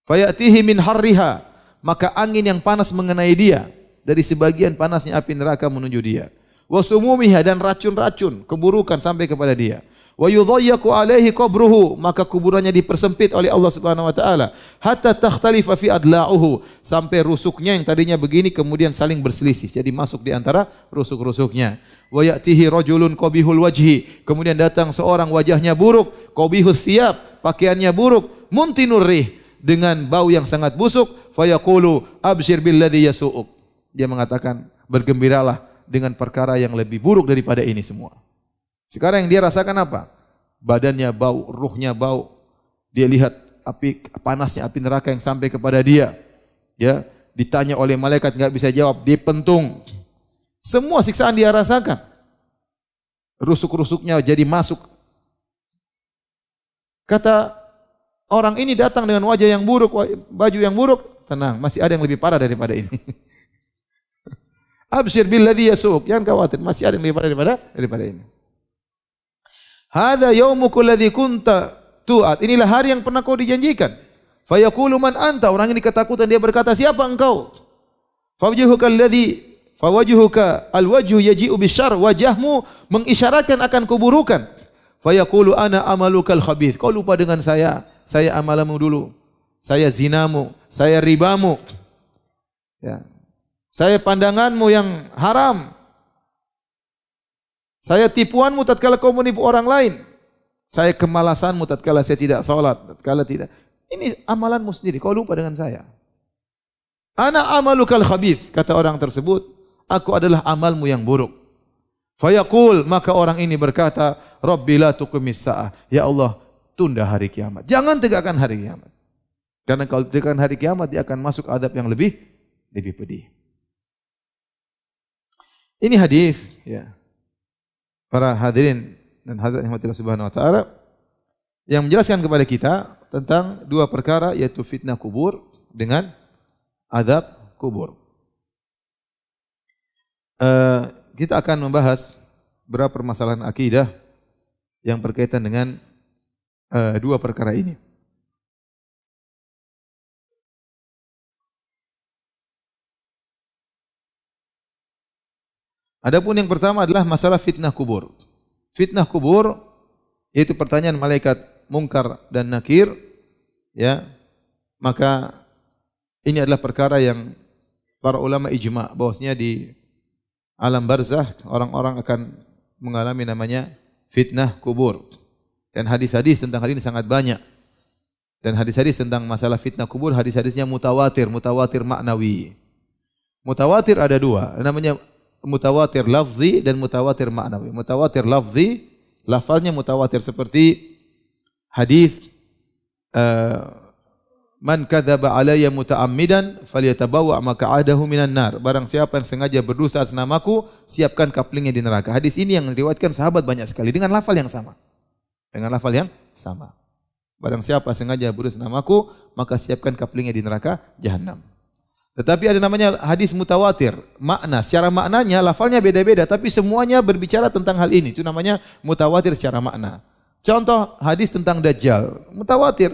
Fayatihi min harriha, maka angin yang panas mengenai dia dari sebagian panasnya api neraka menuju dia. Wa sumumiha, dan racun-racun keburukan sampai kepada dia. Wa yudhayyaqu alaihi qabruhu, maka kuburannya dipersempit oleh Allah Subhanahu wa taala, hatta takhtalifa fi adla'uhu, sampai rusuknya yang tadinya begini kemudian saling berselisih, jadi masuk di antara rusuk-rusuknya. Wa ya'tihi rajulun qabihul wajhi, kemudian datang seorang wajahnya buruk, qabihus thiyab, pakaiannya buruk, muntinur rih, dengan bau yang sangat busuk. Fayaqulu abshir billadhi yasu'uk, dia mengatakan bergembiralah dengan perkara yang lebih buruk daripada ini semua. Sekarang yang dia rasakan apa? Badannya bau, ruhnya bau. Dia lihat api, panasnya api neraka yang sampai kepada dia. Ya, ditanya oleh malaikat enggak bisa jawab, dipentung. Semua siksaan dia rasakan. rusuk-rusuknya jadi masuk. Kata orang ini datang dengan wajah yang buruk, baju yang buruk. Tenang, masih ada yang lebih parah daripada ini. Absyir billadzi yasuk. Jangan khawatir, masih ada yang lebih parah daripada ini. Hadza yaumukul ladzi kunta tu'at. Inilah hari yang pernah kau dijanjikan. Fa yaqulu man anta? Orang ini ketakutan, dia berkata, "Siapa engkau?" Fawajhuka alwajhu yaji'u bisyarr. Wajahmu mengisyaratkan akan keburukan. Fa yaqulu ana amalukal khabith. Kau lupa dengan saya. Saya amalanmu dulu. Saya zinamu, saya ribamu. Ya. Saya pandanganmu yang haram. Saya tipuanmu tatkala kau menipu orang lain. Saya kemalasanmu tatkala saya tidak salat, tatkala tidak. Ini amalanmu sendiri, kau lupa dengan saya. Ana amalukal khabith, kata orang tersebut, aku adalah amalmu yang buruk. Fayaqul, maka orang ini berkata, Rabbi la tuqimis sa'ah. Ya Allah, tunda hari kiamat. Jangan tegakkan hari kiamat. Karena kalau tegakkan hari kiamat, dia akan masuk adab yang lebih pedih. Ini hadis, ya. Para hadirin dan hadirat yang Allah Subhanahu wa taala yang menjelaskan kepada kita tentang dua perkara, yaitu fitnah kubur dengan azab kubur. Kita akan membahas beberapa permasalahan akidah yang berkaitan dengan dua perkara ini. Adapun yang pertama adalah masalah fitnah kubur. Fitnah kubur yaitu pertanyaan malaikat Munkar dan Nakir, ya. Maka ini adalah perkara yang para ulama ijma' bahwasanya di alam barzah orang-orang akan mengalami namanya fitnah kubur. Dan hadis-hadis tentang hal ini sangat banyak. Dan hadis-hadis tentang masalah fitnah kubur, hadis-hadisnya mutawatir maknawi. Mutawatir ada dua, namanya mutawatir lafzi dan mutawatir maknawi. Mutawatir lafzi, lafalnya mutawatir seperti hadis man kadzaba alayya muta'ammidan falyatabawa maq'adahu minan nar. Barang siapa yang sengaja berdusta atas namaku, siapkan kaplingnya di neraka. Hadis ini yang diriwayatkan sahabat banyak sekali dengan lafal yang sama. Barang siapa sengaja berdusta atas namaku, maka siapkan kaplingnya di neraka jahanam. Tetapi ada namanya hadis mutawatir. Makna, secara maknanya lafalnya beda-beda, tapi semuanya berbicara tentang hal ini. Itu namanya mutawatir secara makna. Contoh hadis tentang Dajjal, mutawatir.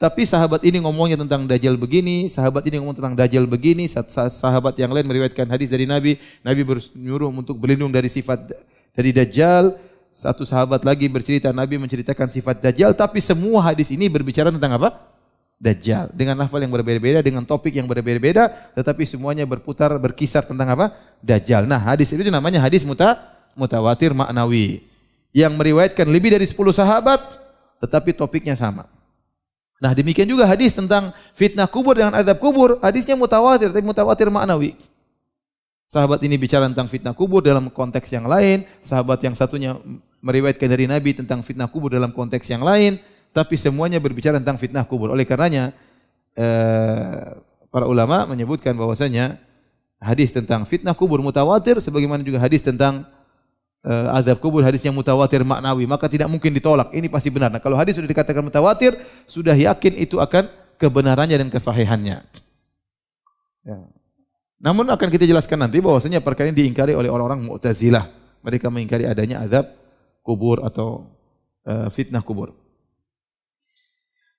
Tapi sahabat ini ngomongnya tentang Dajjal begini, sahabat ini ngomong tentang Dajjal begini, sahabat yang lain meriwayatkan hadis dari Nabi menyuruh untuk berlindung dari sifat dari Dajjal. Satu sahabat lagi bercerita, Nabi menceritakan sifat Dajjal, tapi semua hadis ini berbicara tentang apa? Dajjal, dengan lafal yang berbeda-beda, dengan topik yang berbeda-beda, tetapi semuanya berkisar tentang apa? Dajjal. Nah, hadis itu namanya hadis mutawatir maknawi. Yang meriwayatkan lebih dari 10 sahabat, tetapi topiknya sama. Nah, demikian juga hadis tentang fitnah kubur dengan azab kubur, hadisnya mutawatir, tapi mutawatir maknawi. Sahabat ini bicara tentang fitnah kubur dalam konteks yang lain, sahabat yang satunya meriwayatkan dari Nabi tentang fitnah kubur dalam konteks yang lain. Tapi semuanya berbicara tentang fitnah kubur. Oleh karenanya para ulama menyebutkan bahwasanya hadis tentang fitnah kubur mutawatir, sebagaimana juga hadis tentang azab kubur hadisnya mutawatir maknawi, maka tidak mungkin ditolak. Ini pasti benar. Nah, kalau hadis sudah dikatakan mutawatir, sudah yakin itu akan kebenarannya dan kesahihannya. Ya. Namun akan kita jelaskan nanti bahwasanya perkara ini diingkari oleh orang-orang Mu'tazilah. Mereka mengingkari adanya azab kubur atau fitnah kubur.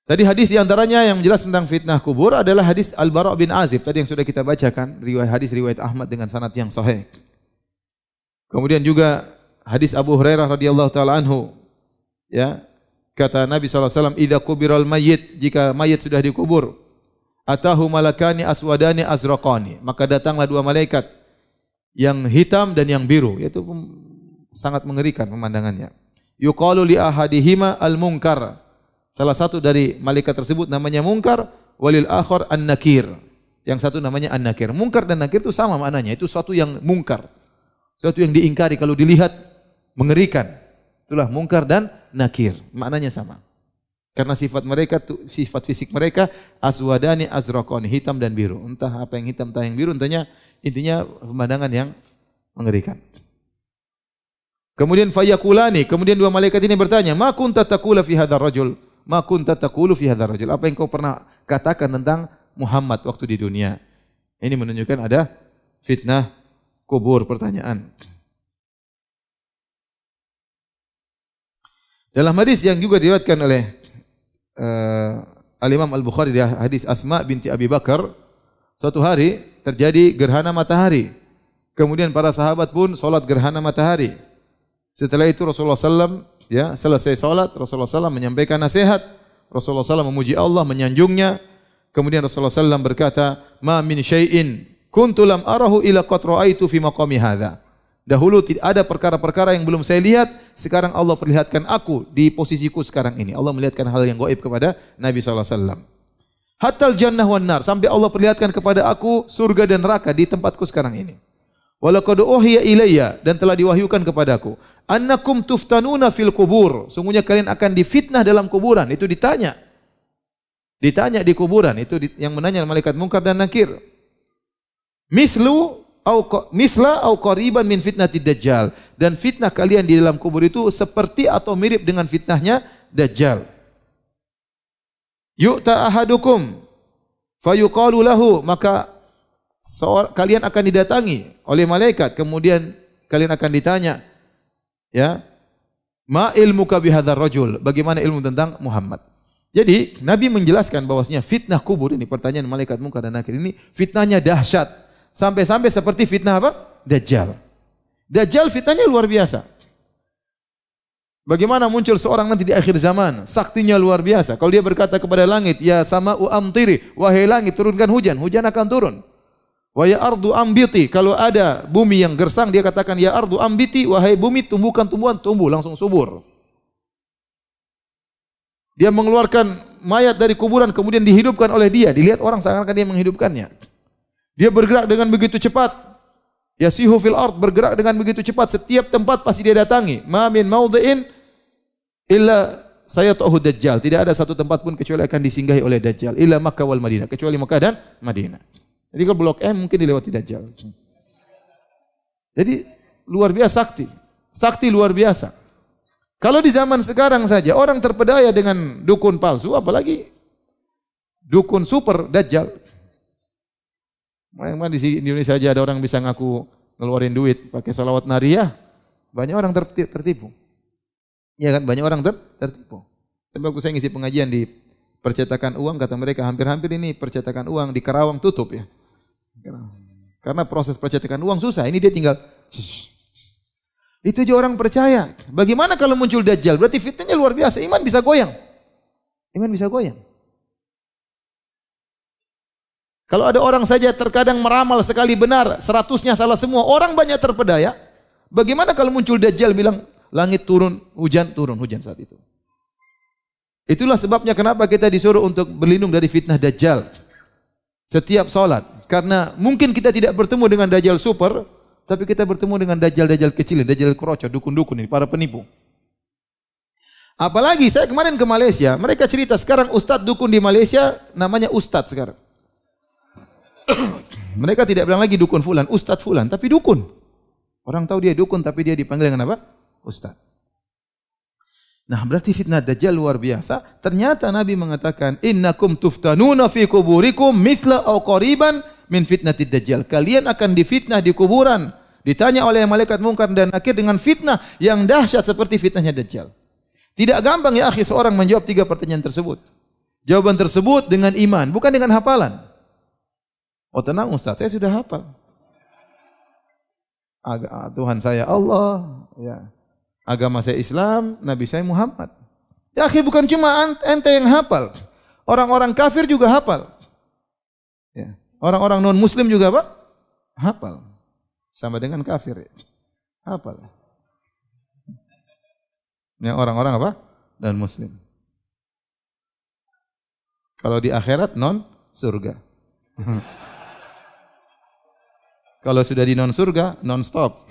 Tadi hadis diantaranya yang menjelaskan tentang fitnah kubur adalah hadis Al-Bara' bin Azib tadi yang sudah kita bacakan, riwayat Ahmad dengan sanad yang sahih. Kemudian juga hadis Abu Hurairah radhiyallahu taala anhu, ya, kata Nabi SAW, idza kubiral mayyit, jika mayit sudah dikubur, atahu malakani aswadani azraqani, maka datanglah dua malaikat yang hitam dan yang biru, yaitu sangat mengerikan pemandangannya. Yuqalu li ahadihima al-munkar, salah satu dari malaikat tersebut namanya Munkar, walil akhar an-nakir. Yang satu namanya an-nakir. Munkar dan nakir itu sama maknanya, itu suatu yang mungkar. Suatu yang diingkari kalau dilihat mengerikan. Itulah munkar dan nakir, maknanya sama. Karena sifat mereka, sifat fisik mereka aswadani azraqani, hitam dan biru. Entah apa yang hitam, entah yang biru, intinya pemandangan yang mengerikan. Kemudian fayakulani, kemudian dua malaikat ini bertanya, "Ma kunta taqulu fi hadzal rajul?" Ma kunta taqulu fi hadzal rajul? Apa yang kau pernah katakan tentang Muhammad waktu di dunia? Ini menunjukkan ada fitnah kubur, pertanyaan. Dalam hadis yang juga diriwayatkan oleh Al-Imam Al-Bukhari, di hadis Asma binti Abi Bakar, suatu hari terjadi gerhana matahari. Kemudian para sahabat pun salat gerhana matahari. Setelah itu Rasulullah SAW, selesai salat, Rasulullah SAW menyampaikan nasihat. Rasulullah SAW memuji Allah, menyanjungnya. Kemudian Rasulullah SAW berkata, "Ma min syai'in kuntu lam arahu ila qad ra'aitu fi maqami hadza." Dahulu tidak ada perkara-perkara yang belum saya lihat, sekarang Allah perlihatkan aku di posisiku sekarang ini. Allah melihatkan hal yang gaib kepada Nabi SAW. Hatta al-jannah wan nar, sampai Allah perlihatkan kepada aku surga dan neraka di tempatku sekarang ini. Walaqad uhiya ilayya, dan telah diwahyukan kepadaku, annakum tuftanuna fil kubur, sungguhnya kalian akan difitnah dalam kuburan. Itu ditanya di kuburan, itu yang menanya malaikat munkar dan nakir. Misla au qariban min fitnatid dajjal, dan fitnah kalian di dalam kubur itu seperti atau mirip dengan fitnahnya Dajjal. Yu'ta ahadukum fayuqalu lahu, maka kalian akan didatangi oleh malaikat, kemudian kalian akan ditanya, ma ilmuka bihadzal rajul, bagaimana ilmu tentang Muhammad. Jadi Nabi menjelaskan bahwasanya fitnah kubur ini, pertanyaan malaikat munkar dan nakir ini, fitnahnya dahsyat. Sampai-sampai seperti fitnah apa? Dajjal. Dajjal fitnahnya luar biasa. Bagaimana muncul seorang nanti di akhir zaman, saktinya luar biasa. Kalau dia berkata kepada langit, ya sama'u amtiri, wahai langit turunkan hujan, hujan akan turun. Wa ya ardu ambiti, kalau ada bumi yang gersang, dia katakan ya ardu ambiti, wahai bumi tumbuhkan tumbuhan, tumbuh langsung subur. Dia mengeluarkan mayat dari kuburan, kemudian dihidupkan oleh dia. Dilihat orang seakan-akan dia menghidupkannya. Dia bergerak dengan begitu cepat. Yasihu fil ard, bergerak dengan begitu cepat. Setiap tempat pasti dia datangi. Ma min maudhi'in illa sayatuhu Dajjal. Tidak ada satu tempat pun kecuali akan disinggahi oleh Dajjal. Illa Makkah wal Madinah. Kecuali Makkah dan Madinah. Jadi kalau blok M mungkin dilewati Dajjal. Jadi luar biasa sakti. Sakti luar biasa. Kalau di zaman sekarang saja orang terpedaya dengan dukun palsu, apalagi dukun super Dajjal. Memang di Indonesia saja ada orang bisa ngaku ngeluarin duit pakai salawat nariyah, banyak orang tertipu. Ya kan, banyak orang tertipu. Sampai waktu saya ngisi pengajian di percetakan uang, kata mereka hampir-hampir ini percetakan uang di Karawang tutup ya. Karena proses percetakan uang susah. Ini dia tinggal itu aja orang percaya. Bagaimana kalau muncul Dajjal? Berarti fitnahnya luar biasa. Iman bisa goyang. Iman bisa goyang. Kalau ada orang saja terkadang meramal sekali benar, 100-nya salah semua, orang banyak terpedaya. Bagaimana kalau muncul Dajjal bilang langit turun, hujan saat itu. Itulah sebabnya kenapa kita disuruh untuk berlindung dari fitnah Dajjal setiap salat. Karena mungkin kita tidak bertemu dengan Dajjal super, tapi kita bertemu dengan Dajjal-Dajjal kecil, Dajjal kroco, dukun-dukun ini, para penipu. Apalagi saya kemarin ke Malaysia, mereka cerita sekarang ustadz dukun di Malaysia namanya ustadz sekarang. Mereka tidak bilang lagi dukun fulan, ustadz fulan, tapi dukun. Orang tahu dia dukun, tapi dia dipanggil dengan apa? Ustadz. Nah, berarti fitnah Dajjal luar biasa. Ternyata Nabi mengatakan, innakum tuftanuna fi kuburikum mithla aw qariban min fitnatid Dajjal. Kalian akan difitnah di kuburan. Ditanya oleh malaikat munkar dan nakir dengan fitnah yang dahsyat seperti fitnahnya Dajjal. Tidak gampang ya akhi seorang menjawab 3 pertanyaan tersebut. Jawaban tersebut dengan iman, bukan dengan hafalan. Oh tenang Ustaz, saya sudah hafal. Tuhan saya Allah, ya. Agama saya Islam, Nabi saya Muhammad. Ya akhi, bukan cuma ente yang hafal. Orang-orang kafir juga hafal. Ya. Orang-orang non muslim juga apa? Hafal. Sama dengan kafir. Ya. Hafal. Ya, orang-orang apa? Non muslim. Kalau di akhirat non surga. Kalau sudah di non surga, non stop.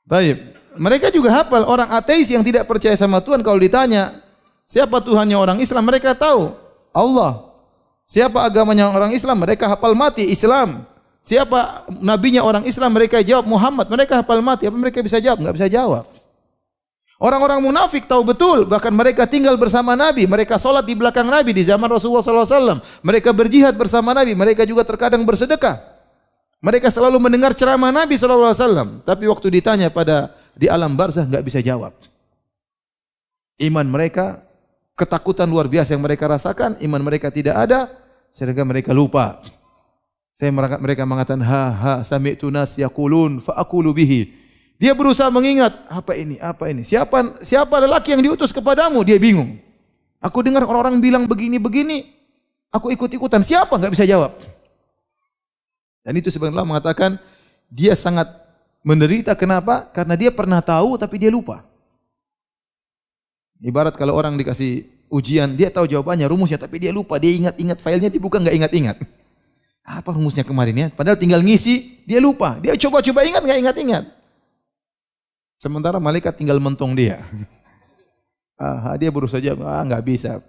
Baik, mereka juga hafal. Orang ateis yang tidak percaya sama Tuhan kalau ditanya, siapa Tuhannya orang Islam? Mereka tahu, Allah. Siapa agamanya orang Islam? Mereka hafal mati Islam. Siapa nabinya orang Islam? Mereka jawab Muhammad. Mereka hafal mati. Apa mereka bisa jawab? Enggak bisa jawab. Orang-orang munafik tahu betul, bahkan mereka tinggal bersama Nabi, mereka sholat di belakang Nabi di zaman Rasulullah SAW. Mereka berjihad bersama Nabi, mereka juga terkadang bersedekah. Mereka selalu mendengar ceramah Nabi SAW. Tapi waktu ditanya di alam barzah nggak bisa jawab. Iman mereka, ketakutan luar biasa yang mereka rasakan, iman mereka tidak ada, sehingga mereka lupa. Mereka mengatakan, sami'tu nas yaqulun fa aqulu bihi. Dia berusaha mengingat, apa ini? Siapa lelaki yang diutus kepadamu? Dia bingung. Aku dengar orang-orang bilang begini-begini, aku ikut-ikutan. Siapa? Enggak bisa jawab. Dan itu sebenarnya mengatakan, dia sangat menderita. Kenapa? Karena dia pernah tahu tapi dia lupa. Ibarat kalau orang dikasih ujian, dia tahu jawabannya, rumusnya, tapi dia lupa. Dia ingat-ingat filenya, dibuka enggak ingat-ingat. Apa rumusnya kemarin ya? Padahal tinggal ngisi, dia lupa. Dia coba-coba ingat, enggak ingat-ingat. Sementara malaikat tinggal mentong dia. Dia berusaha jawab, enggak bisa.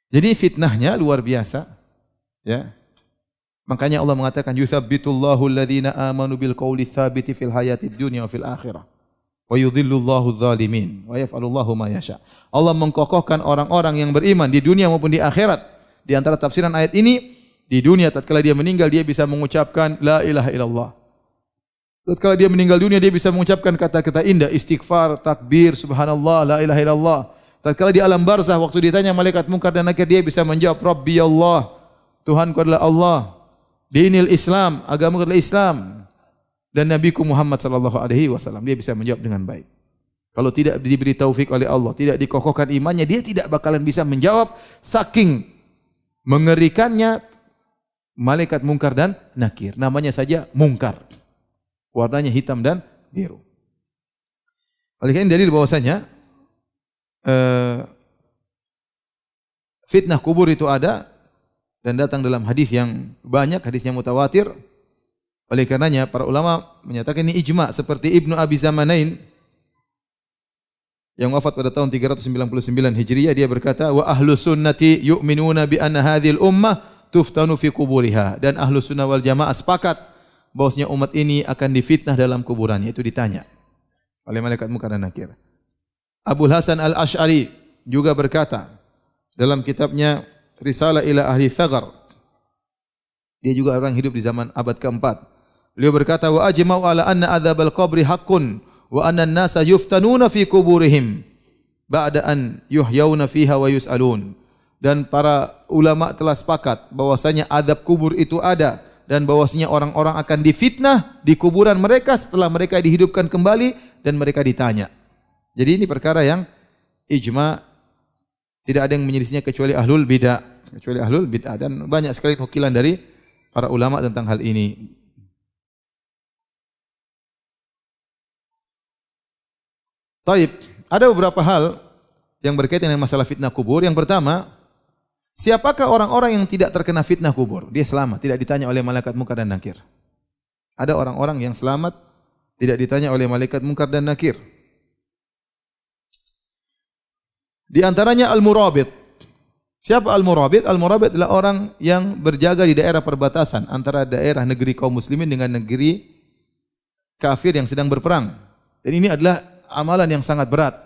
Jadi fitnahnya luar biasa. Ya. Makanya Allah mengatakan, yuthabbitullahu alladhina amanu bil qawli tsabiti fil hayatid dunya wa fil akhirah. Wa yudhillullahu adh-dhalimin wa yaf'alullahu ma yasha. Allah mengkokohkan orang-orang yang beriman di dunia maupun di akhirat. Di antara tafsiran ayat ini, di dunia tatkala dia meninggal dia bisa mengucapkan la ilaha illallah. Tatkala dia meninggal dunia dia bisa mengucapkan kata-kata indah, istighfar, takbir, subhanallah, la ilaha illallah. Tatkala di alam barzah waktu ditanya malaikat munkar dan nakir dia bisa menjawab Rabbi Allah, Tuhanku adalah Allah. Dinil Islam, agamaku adalah Islam. Dan Nabiku Muhammad sallallahu alaihi wasallam. Dia bisa menjawab dengan baik. Kalau tidak diberi taufik oleh Allah, tidak dikokohkan imannya, dia tidak bakalan bisa menjawab saking mengerikannya malaikat munkar dan nakir. Namanya saja munkar. Warnanya hitam dan biru. Oleh karena dalil bahwasanya fitnah kubur itu ada dan datang dalam hadis yang banyak, hadisnya mutawatir. Oleh karenanya para ulama menyatakan ini ijma seperti Ibnu Abi Zamanain yang wafat pada tahun 399 Hijriah, dia berkata, wa ahlu sunnati yu'minuna bi anna hadhil ummah tuftanu fi kuburiha. Dan ahlu sunnah wal jamaah sepakat bahwasanya umat ini akan difitnah dalam kuburannya. Itu ditanya oleh malaikat munkar dan nakir. Abul Hasan Al-Asy'ari juga berkata dalam kitabnya Risalah ila Ahli Thagar. Dia juga orang hidup di zaman abad keempat. Beliau berkata, wa ajma'u ala anna adzabal qabri haqqun wa anna an-nasa yuftanuna fi kuburihim ba'da an yuhyauna fiha wa yus'alun. Dan para ulama telah sepakat bahwasanya azab kubur itu ada dan bahwasanya orang-orang akan difitnah di kuburan mereka setelah mereka dihidupkan kembali dan mereka ditanya. Jadi ini perkara yang ijma, tidak ada yang menyelisihinya kecuali ahlul bid'ah, dan banyak sekali nukilan dari para ulama tentang hal ini. Taib, ada beberapa hal yang berkaitan dengan masalah fitnah kubur. Yang pertama, siapakah orang-orang yang tidak terkena fitnah kubur? Dia selamat, tidak ditanya oleh malaikat munkar dan nakir. Ada orang-orang yang selamat, tidak ditanya oleh malaikat munkar dan nakir. Di antaranya al-murabit. Siapa al-murabit? Al-murabit adalah orang yang berjaga di daerah perbatasan antara daerah negeri kaum muslimin dengan negeri kafir yang sedang berperang. Dan ini adalah amalan yang sangat berat.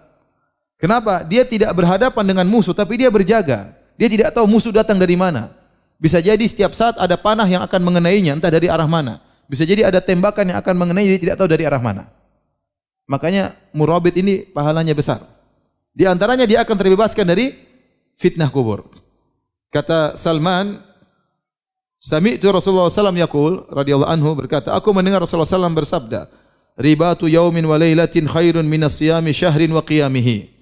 Kenapa? Dia tidak berhadapan dengan musuh, tapi dia berjaga. Dia tidak tahu musuh datang dari mana. Bisa jadi setiap saat ada panah yang akan mengenainya, entah dari arah mana. Bisa jadi ada tembakan yang akan mengenainya, dia tidak tahu dari arah mana. Makanya murabit ini pahalanya besar. Di antaranya dia akan terbebaskan dari fitnah kubur. Kata Salman, sami'tu Rasulullah SAW yaqul, radhiyallahu anhu berkata, aku mendengar Rasulullah SAW bersabda, ribatu yaumin wa lailatin khairun minas siyami syahrin wa qiyamihi.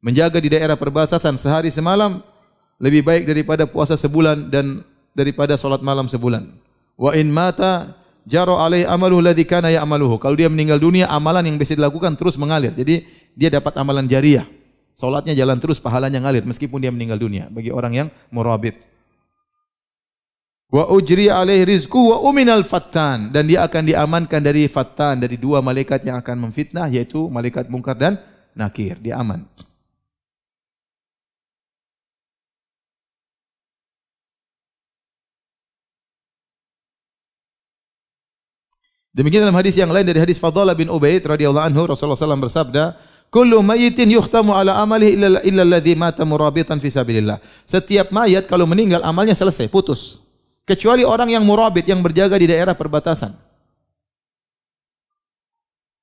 Menjaga di daerah perbatasan sehari semalam lebih baik daripada puasa sebulan dan daripada salat malam sebulan. Wa in mata jaro alaihi amaluhu alladhi kana ya'maluhu. Kalau dia meninggal dunia, amalan yang biasa dilakukan terus mengalir. Jadi dia dapat amalan jariah. Salatnya jalan terus, pahalanya ngalir meskipun dia meninggal dunia, bagi orang yang murabit. Wa ujri alaihi rizqu wa uminal fattan, dan dia akan diamankan dari fattan, dari dua malaikat yang akan memfitnah, yaitu malaikat munkar dan nakir. Dia aman. Demikian dalam hadis yang lain dari hadis Fadhalah bin Ubaid radhiyallahu anhu, Rasulullah SAW bersabda, "Kullu mayyitin yukhtamu ala amalihi illa alladhi mata murabitan fi sabilillah." Setiap mayat kalau meninggal amalnya selesai, putus. Kecuali orang yang murabit, yang berjaga di daerah perbatasan.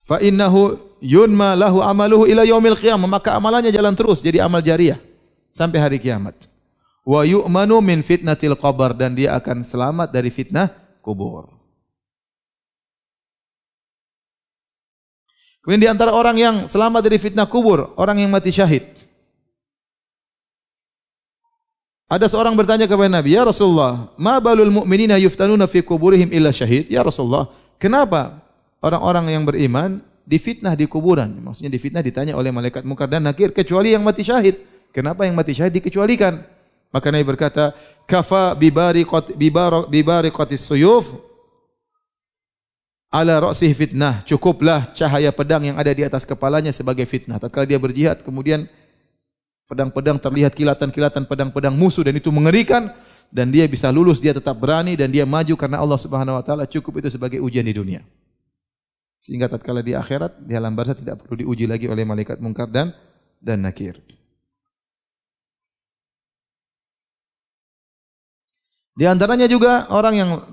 Fa innahu yunma lahu amaluhu ila yaumil qiyamah, maka amalannya jalan terus jadi amal jariah sampai hari kiamat. Wa yu'manu min fitnatil qabr, dan dia akan selamat dari fitnah kubur. Kemudian di antara orang yang selamat dari fitnah kubur, orang yang mati syahid. Ada seorang bertanya kepada Nabi, "Ya Rasulullah, ma balul mu'minina yuftanuna fi kuburihim illa syahid?" Ya Rasulullah, kenapa orang-orang yang beriman difitnah di kuburan? Maksudnya difitnah, ditanya oleh malaikat munkar dan nakir, kecuali yang mati syahid. Kenapa yang mati syahid dikecualikan? Maka Nabi berkata, "Kafa bibariqatis suyuf ala ra'sih fitnah." Cukuplah cahaya pedang yang ada di atas kepalanya sebagai fitnah. Tatkala dia berjihad, kemudian pedang-pedang terlihat kilatan-kilatan pedang-pedang musuh, dan itu mengerikan, dan dia bisa lulus, dia tetap berani, dan dia maju karena Allah Subhanahu wa taala. Cukup itu sebagai ujian di dunia. Sehingga tatkala di akhirat, di alam barzakh tidak perlu diuji lagi oleh malaikat munkar dan nakir. Di antaranya juga orang yang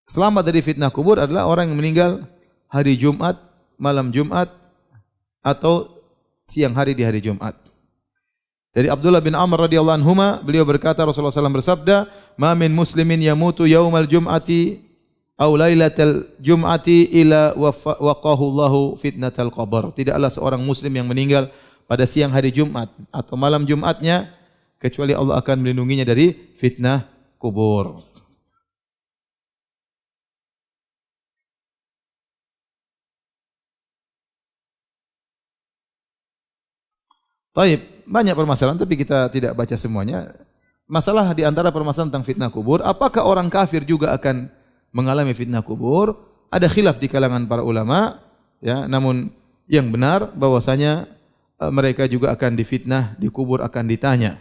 selamat dari fitnah kubur adalah orang yang meninggal hari Jumat, malam Jumat, atau siang hari di hari Jumat. Dari Abdullah bin Amr radhiyallahu anhuma, beliau berkata, Rasulullah SAW bersabda, "Ma min muslimin yamutu yaumal jum'ati aw lailatal jum'ati ila waqahu Allahu fitnatal qabr." Tidaklah seorang muslim yang meninggal pada siang hari Jumat atau malam Jumatnya kecuali Allah akan melindunginya dari fitnah kubur. Baik, banyak permasalahan tapi kita tidak baca semuanya. Masalah di antara permasalahan tentang fitnah kubur, apakah orang kafir juga akan mengalami fitnah kubur? Ada khilaf di kalangan para ulama, ya, namun yang benar bahwasanya mereka juga akan difitnah, di kubur akan ditanya.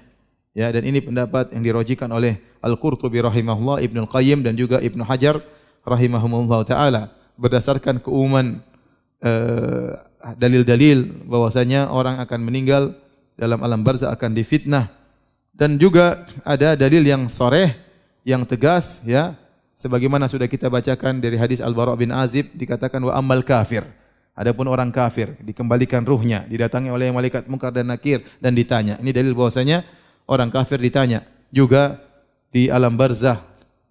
Ya, dan ini pendapat yang dirojikan oleh Al-Qurtubi rahimahullah, Ibnu Al-Qayyim dan juga Ibnu Hajar rahimahumullah taala berdasarkan keumuman dalil-dalil bahwasanya orang akan meninggal dalam alam barzakh akan difitnah, dan juga ada dalil yang sharih, yang tegas, ya, sebagaimana sudah kita bacakan dari hadis Al-Bara bin Azib, dikatakan wa ammal kafir. Adapun orang kafir dikembalikan ruhnya, didatangi oleh malaikat munkar dan nakir dan ditanya. Ini dalil bahwasanya orang kafir ditanya juga di alam barzakh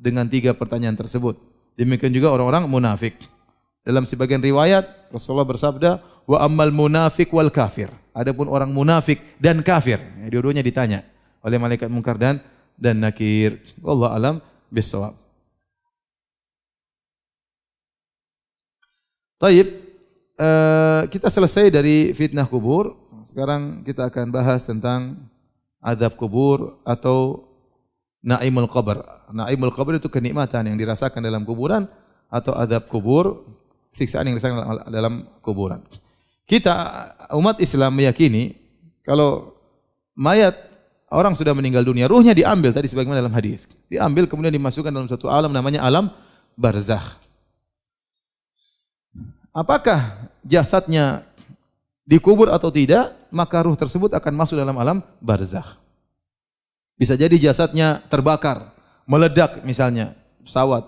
dengan 3 pertanyaan tersebut. Demikian juga orang-orang munafik. Dalam sebagian riwayat Rasulullah bersabda, "Wa ammal munafiq wal kafir." Adapun orang munafik dan kafir, ya, dua-duanya ditanya oleh malaikat munkar dan nakir. Wallahu alam bissawab. Taib, kita selesai dari fitnah kubur. Sekarang kita akan bahas tentang azab kubur atau naimul qabr. Naimul qabr itu kenikmatan yang dirasakan dalam kuburan, atau azab kubur, siksaan yang dirasakan dalam kuburan. Kita umat Islam meyakini kalau mayat orang sudah meninggal dunia, ruhnya diambil tadi sebagaimana dalam hadis. Diambil kemudian dimasukkan dalam suatu alam namanya alam barzakh. Apakah jasadnya dikubur atau tidak, maka ruh tersebut akan masuk dalam alam barzakh. Bisa jadi jasadnya terbakar, meledak misalnya, pesawat,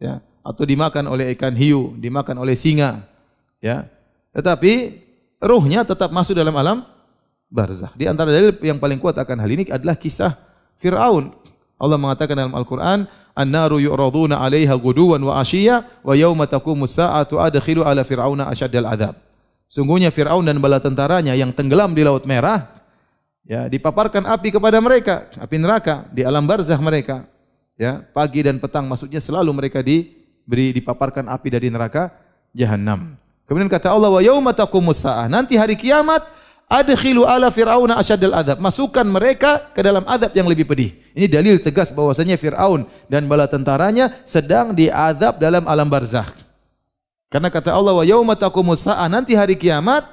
ya, atau dimakan oleh ikan hiu, dimakan oleh singa, ya. Tetapi ruhnya tetap masuk dalam alam barzakh. Di antara dalil yang paling kuat akan hal ini adalah kisah Fir'aun. Allah mengatakan dalam Al-Qur'an, "An-naru yu'raduna 'alaiha ghuduwan wa 'ashiyya wa yauma taqumus sa'atu adkhilu 'ala fir'auna asyaddal 'adzab." Sungguhnya Fir'aun dan bala tentaranya yang tenggelam di Laut Merah, ya, dipaparkan api kepada mereka, api neraka di alam barzakh mereka. Ya, pagi dan petang, maksudnya selalu mereka dipaparkan api dari neraka Jahannam. Kemudian kata Allah, "Wa yauma taqumus sa'ah." Nanti hari kiamat, adkhilu ala fir'auna asyaddal adzab. Masukkan mereka ke dalam azab yang lebih pedih. Ini dalil tegas bahwasanya Fir'aun dan bala tentaranya sedang diazab dalam alam barzakh. Karena kata Allah, "Wa yauma taqumus sa'ah." Nanti hari kiamat,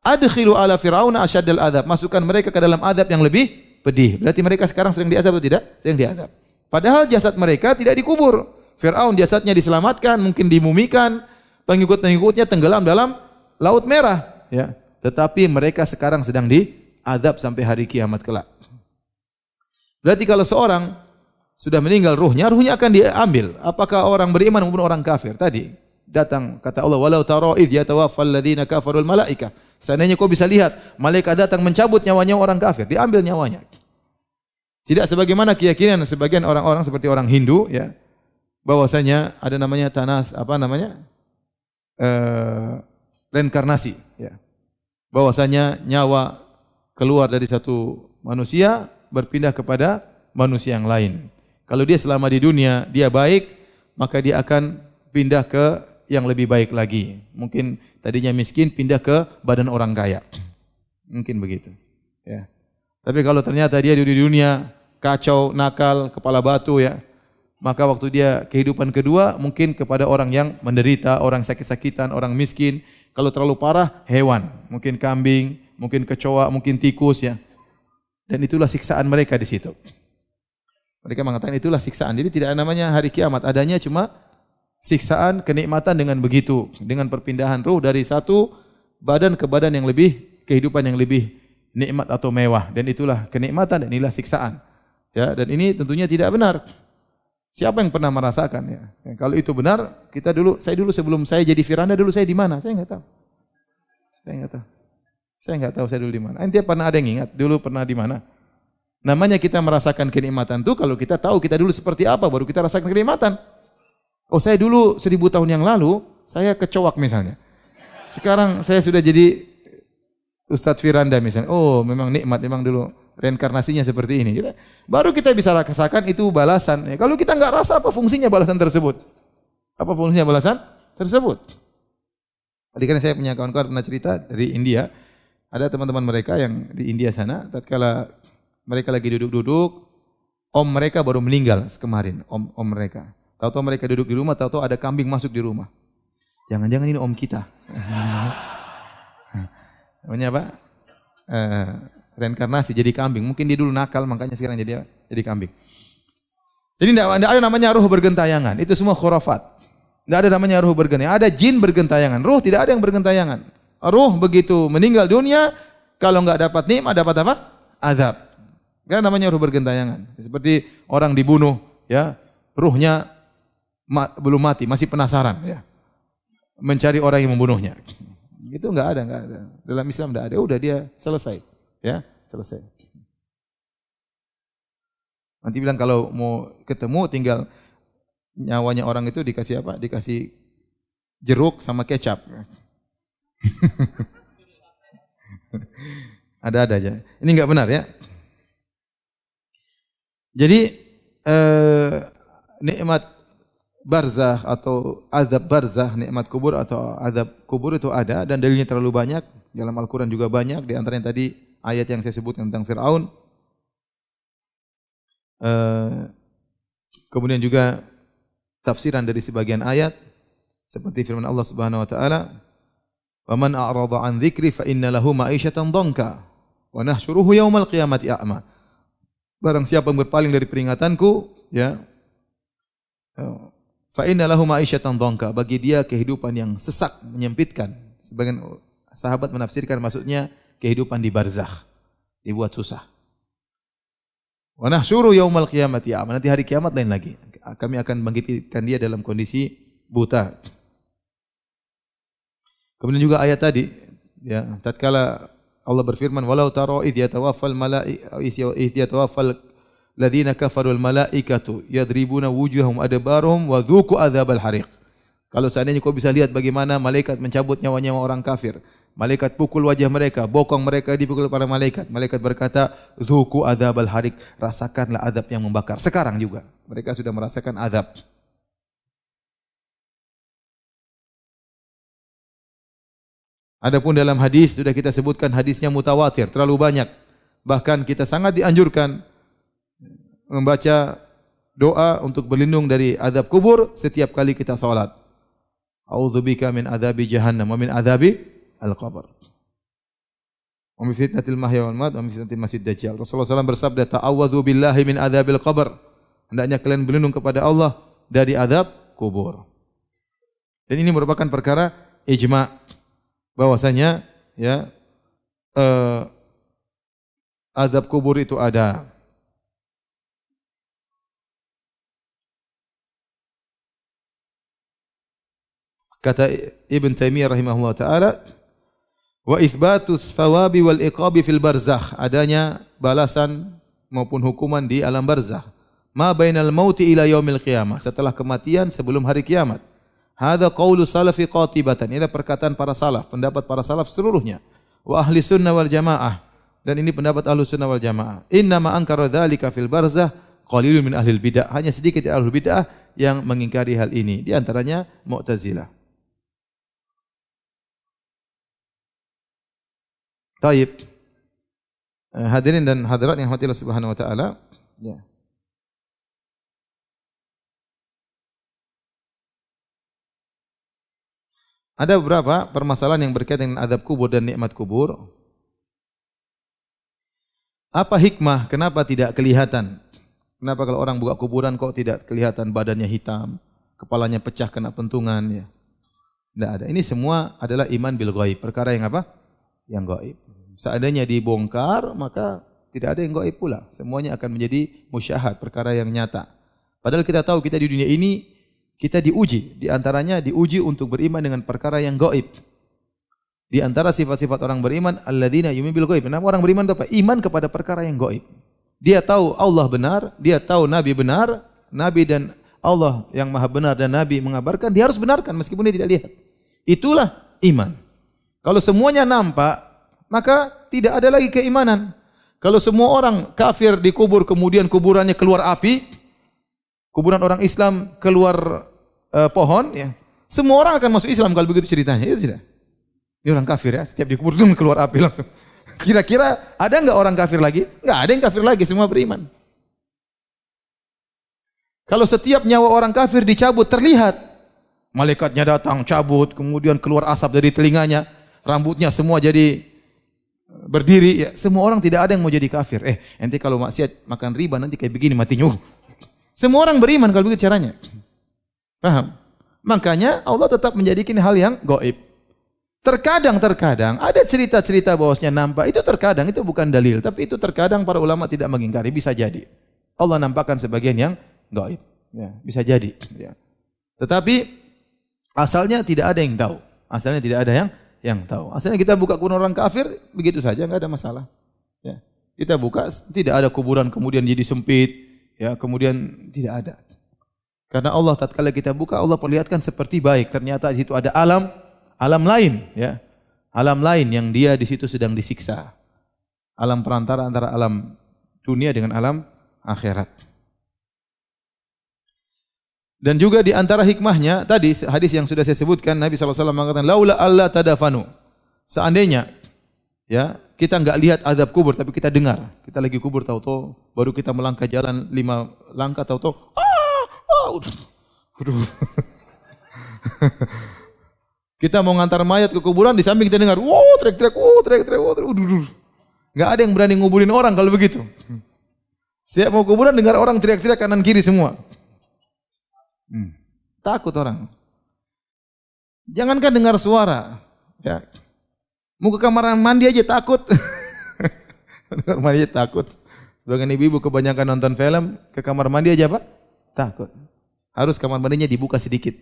adkhilu ala fir'auna asyaddal adzab. Masukkan mereka ke dalam azab yang lebih pedih. Berarti mereka sekarang sedang diazab atau tidak? Sedang diazab. Padahal jasad mereka tidak dikubur. Fir'aun jasadnya diselamatkan, mungkin dimumikan, pengikut-pengikutnya tenggelam dalam Laut Merah, ya. Tetapi mereka sekarang sedang diazab sampai hari kiamat kelak. Berarti kalau seorang sudah meninggal ruhnya akan diambil. Apakah orang beriman maupun orang kafir? Tadi datang kata Allah, walau tara idh yatawaffal ladzina kafarul malaikah. Seandainya kau bisa lihat malaikat datang mencabut nyawanya orang kafir, diambil nyawanya. Tidak sebagaimana keyakinan sebagian orang-orang seperti orang Hindu, ya, bahwasanya ada namanya reinkarnasi, ya. Bahwasanya nyawa keluar dari satu manusia berpindah kepada manusia yang lain. Kalau dia selama di dunia dia baik, maka dia akan pindah ke yang lebih baik lagi. Mungkin tadinya miskin pindah ke badan orang kaya. Mungkin begitu, ya. Tapi kalau ternyata dia di dunia kacau, nakal, kepala batu, ya, maka waktu dia kehidupan kedua mungkin kepada orang yang menderita, orang sakit-sakitan, orang miskin. Kalau terlalu parah, hewan, mungkin kambing, mungkin kecoa, mungkin tikus, ya. Dan itulah siksaan mereka di situ. Mereka mengatakan itulah siksaan. Jadi tidak namanya hari kiamat, adanya cuma siksaan, kenikmatan dengan begitu, dengan perpindahan ruh dari satu badan ke badan yang lebih, kehidupan yang lebih nikmat atau mewah, dan itulah kenikmatan dan inilah siksaan. Ya, dan ini tentunya tidak benar. Siapa yang pernah merasakan, ya? Kalau itu benar, saya dulu sebelum saya jadi Firanda dulu saya di mana? Saya enggak tahu. Saya enggak tahu saya dulu di mana. Ente pernah ada yang ingat dulu pernah di mana? Namanya kita merasakan kenikmatan itu kalau kita tahu kita dulu seperti apa baru kita rasakan kenikmatan. Oh, saya dulu 1000 tahun yang lalu saya kecoak misalnya. Sekarang saya sudah jadi Ustadz Firanda misalnya. Oh, memang nikmat, memang dulu reinkarnasinya seperti ini. Baru kita bisa rasakan itu balasan. Ya, kalau kita enggak rasa, apa fungsinya balasan tersebut? Apa fungsinya balasan tersebut? Tadi kan saya punya kawan-kawan pernah cerita dari India. Ada teman-teman mereka yang di India sana, tatkala mereka lagi duduk-duduk, om mereka baru meninggal kemarin, om mereka. Tahu-tahu mereka duduk di rumah, tahu-tahu ada kambing masuk di rumah. Jangan-jangan ini om kita. Namanya apa? Reinkarnasi jadi kambing. Mungkin dia dulu nakal makanya sekarang jadi kambing. Jadi tidak ada namanya ruh bergentayangan. Itu semua khurafat. Tidak ada namanya ruh bergentayangan. Ada jin bergentayangan. Ruh tidak ada yang bergentayangan. Ruh begitu meninggal dunia, kalau enggak dapat nikmat dapat apa? Azab. Kan namanya ruh bergentayangan. Seperti orang dibunuh, ya, ruhnya belum mati, masih penasaran, ya, mencari orang yang membunuhnya. Itu enggak ada. Dalam Islam enggak ada. Udah dia selesai. Ya, selesai. Nanti bilang kalau mau ketemu tinggal nyawanya orang itu dikasih apa? Dikasih jeruk sama kecap. Ada aja. Ini enggak benar, ya. Jadi nikmat barzakh atau azab barzakh, nikmat kubur atau azab kubur itu ada dan dalilnya terlalu banyak. Dalam Al-Qur'an juga banyak, di antaranya tadi ayat yang saya sebutkan tentang Fir'aun. Kemudian juga tafsiran dari sebagian ayat seperti firman Allah Subhanahu wa taala, "Wa man a'rada 'an dzikri fa inna lahu ma'isyatan dhanka wa nahsyuruhu yaumal qiyamati a'ma." Barang siapa yang berpaling dari peringatanku, ya, fa inna lahu ma'isyatan dhanka, bagi dia kehidupan yang sesak, menyempitkan. Sebagian sahabat menafsirkan maksudnya kehidupan di barzakh, dibuat susah. Wa nahsyuru yaumal qiyamati a'ma, nanti hari kiamat lain lagi. Kami akan bangkitkan dia dalam kondisi buta. Kemudian juga ayat tadi, ya, tatkala Allah berfirman, walau tara idh yatawaffal ladzina kafarul malaikatu yadribuna wujuhahum adbarahum wa dzuqu adzabal hariq. Kalau seandainya kau bisa lihat bagaimana malaikat mencabut nyawanya orang kafir. Malaikat pukul wajah mereka, bokong mereka dipukul para malaikat. Malaikat berkata, "Dzuqu adzabal hariq," rasakanlah azab yang membakar. Sekarang juga mereka sudah merasakan azab. Adapun dalam hadis sudah kita sebutkan hadisnya mutawatir, terlalu banyak. Bahkan kita sangat dianjurkan membaca doa untuk berlindung dari azab kubur setiap kali kita salat. A'udzubika min adzabi jahannam wa min adzabi al-qabr. Wa min fitnatil mahya wal mat wa min fitnatil masiihid dajjal. Rasulullah SAW bersabda, "Ta'awwadzu billahi min adzabil qabr." Hendaknya kalian berlindung kepada Allah dari azab kubur. Dan ini merupakan perkara ijma' bahwasanya ya azab kubur itu ada. Kata Ibn Taimiyah rahimahullah taala, wa itsbatus thawabi wal iqabi fil barzakh, adanya balasan maupun hukuman di alam barzakh. Ma bainal mauti ila yaumil qiyamah, setelah kematian sebelum hari kiamat. Hadza qaulu salafi qatibatan, ini perkataan para salaf, pendapat para salaf seluruhnya. Wa ahli sunnah wal jamaah, dan ini pendapat ahli sunnah wal jamaah. Inna ma ankara dzalika fil barzakh qalilun min ahli bidah, hanya sedikit dari ahli bidah yang mengingkari hal ini, di antaranya Mu'tazilah. Taib. Hadirin dan hadirat yang rahmatillah subhanahu wa ta'ala. Ya. Ada beberapa permasalahan yang berkaitan dengan azab kubur dan nikmat kubur. Apa hikmah? Kenapa tidak kelihatan? Kenapa kalau orang buka kuburan kok tidak kelihatan badannya hitam, kepalanya pecah kena pentungan? Ya. Tidak ada. Ini semua adalah iman bil ghaib. Perkara yang apa? Yang gaib. Seandainya dibongkar, maka tidak ada yang gaib pula. Semuanya akan menjadi musyahad, perkara yang nyata. Padahal kita tahu kita di dunia ini, kita diuji. Di antaranya diuji untuk beriman dengan perkara yang gaib. Di antara sifat-sifat orang beriman, alladzina yu'minuna bil ghaib. Nama orang beriman itu apa? Iman kepada perkara yang gaib. Dia tahu Allah benar, dia tahu Nabi benar, Nabi dan Allah yang maha benar dan Nabi mengabarkan, dia harus benarkan meskipun dia tidak lihat. Itulah iman. Kalau semuanya nampak, maka tidak ada lagi keimanan. Kalau semua orang kafir dikubur kemudian kuburannya keluar api, kuburan orang Islam keluar pohon, ya, semua orang akan masuk Islam kalau begitu ceritanya. Itu tidak. Ini orang kafir ya, setiap dikubur itu keluar api langsung. Kira-kira ada enggak orang kafir lagi? Enggak ada yang kafir lagi, semua beriman. Kalau setiap nyawa orang kafir dicabut terlihat, malaikatnya datang cabut, kemudian keluar asap dari telinganya, rambutnya semua jadi berdiri, ya, semua orang tidak ada yang mau jadi kafir. Ente kalau maksiat makan riba nanti kayak begini matinya. Semua orang beriman kalau begitu caranya. Paham? Makanya Allah tetap menjadikan hal yang gaib. Terkadang ada cerita-cerita bahwasanya nampak, itu terkadang itu bukan dalil, tapi itu terkadang para ulama tidak mengingkari, bisa jadi. Allah nampakkan sebagian yang gaib. Ya, bisa jadi. Ya. Tetapi asalnya tidak ada yang tahu. Asalnya tidak ada yang tahu. Asalnya kita buka kuburan orang kafir, begitu saja, enggak ada masalah. Ya. Kita buka, tidak ada kuburan kemudian jadi sempit, ya, kemudian tidak ada. Karena Allah tatkala kita buka, Allah perlihatkan seperti baik. Ternyata di situ ada alam lain, ya. Alam lain yang dia di situ sedang disiksa. Alam perantara antara alam dunia dengan alam akhirat. Dan juga di antara hikmahnya, tadi hadis yang sudah saya sebutkan, Nabi SAW mengatakan, laula alla tadafanu. Seandainya, ya, kita enggak lihat azab kubur, tapi kita dengar. Kita lagi kubur, tahu-tahu, baru kita melangkah jalan 5 langkah, tahu-tahu, kita mau ngantar mayat ke kuburan, di samping kita dengar, teriak-teriak, enggak ada yang berani nguburin orang kalau begitu. Setiap mau kuburan, dengar orang teriak-teriak kanan kiri semua. Takut orang. Jangankan dengar suara, ya. Mau ke kamar mandi aja takut. Kamar mandi aja takut. Sebagian ibu-ibu kebanyakan nonton film, ke kamar mandi aja apa? Takut. Harus kamar mandinya dibuka sedikit.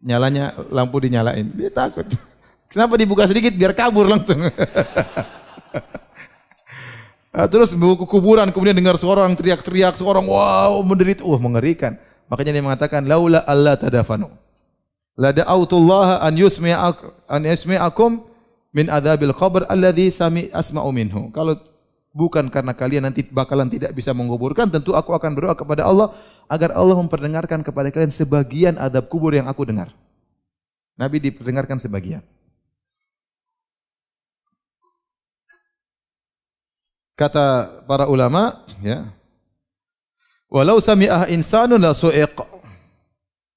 Nyalanya lampu dinyalain. Dia takut. Kenapa dibuka sedikit? Biar kabur langsung. Terus mau ke kuburan, kemudian dengar suara orang teriak-teriak, seorang wow menderit, mengerikan. Makanya dia mengatakan laula alla tadafanu. La da'autullaha an yusmi'akum min adzabil qabr alladzi asma'u minhu. Kalau bukan karena kalian nanti bakalan tidak bisa menguburkan, tentu aku akan berdoa kepada Allah agar Allah memperdengarkan kepada kalian sebagian azab kubur yang aku dengar. Nabi diperdengarkan sebagian. Kata para ulama, ya, walau sami'ah insanun la su'iq.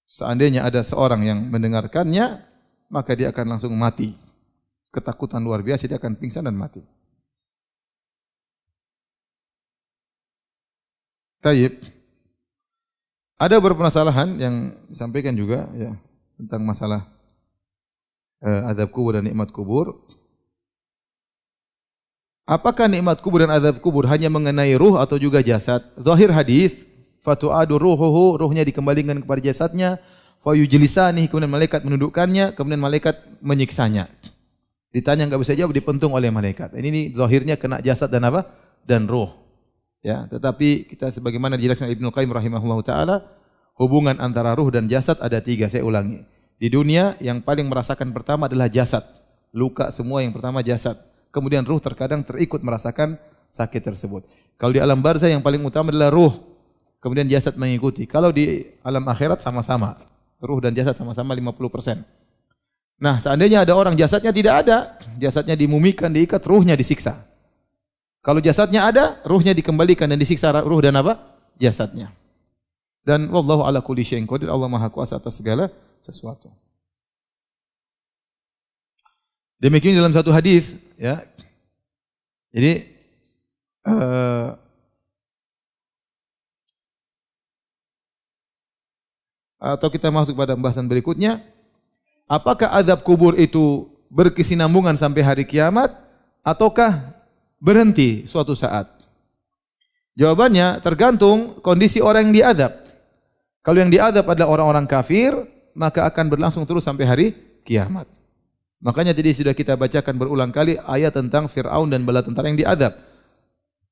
Seandainya ada seorang yang mendengarkannya, maka dia akan langsung mati. Ketakutan luar biasa, dia akan pingsan dan mati. Taib. Ada berpermasalahan yang disampaikan juga ya tentang masalah azab kubur dan nikmat kubur. Apakah nikmat kubur dan azab kubur hanya mengenai ruh atau juga jasad? Zahir hadis, fatu'adu ruhuhu, ruhnya dikembalikan kepada jasadnya, fayujlisani, kemudian malaikat menundukkannya, kemudian malaikat menyiksanya. Ditanya enggak bisa jawab, dipentung oleh malaikat. Ini zahirnya kena jasad dan apa? Dan ruh. Ya, tetapi kita sebagaimana dijelaskan Ibnu Qayyim rahimahullahu taala, hubungan antara ruh dan jasad ada 3, saya ulangi. Di dunia yang paling merasakan pertama adalah jasad. Luka semua yang pertama jasad. Kemudian ruh terkadang terikut merasakan sakit tersebut. Kalau di alam barzah yang paling utama adalah ruh. Kemudian jasad mengikuti. Kalau di alam akhirat sama-sama. Ruh dan jasad sama-sama 50%. Nah, seandainya ada orang jasadnya tidak ada, jasadnya dimumikan, diikat, ruhnya disiksa. Kalau jasadnya ada, ruhnya dikembalikan dan disiksa ruh dan apa? Jasadnya. Dan wallahu ala kulli syai'in qadir, Allah Maha Kuasa atas segala sesuatu. Demikian dalam satu hadis, ya. Jadi atau kita masuk pada pembahasan berikutnya, apakah azab kubur itu berkesinambungan sampai hari kiamat ataukah berhenti suatu saat? Jawabannya tergantung kondisi orang yang diazab. Kalau yang diazab adalah orang-orang kafir, maka akan berlangsung terus sampai hari kiamat. Makanya tadi sudah kita bacakan berulang kali ayat tentang Fir'aun dan bala tentara yang diazab.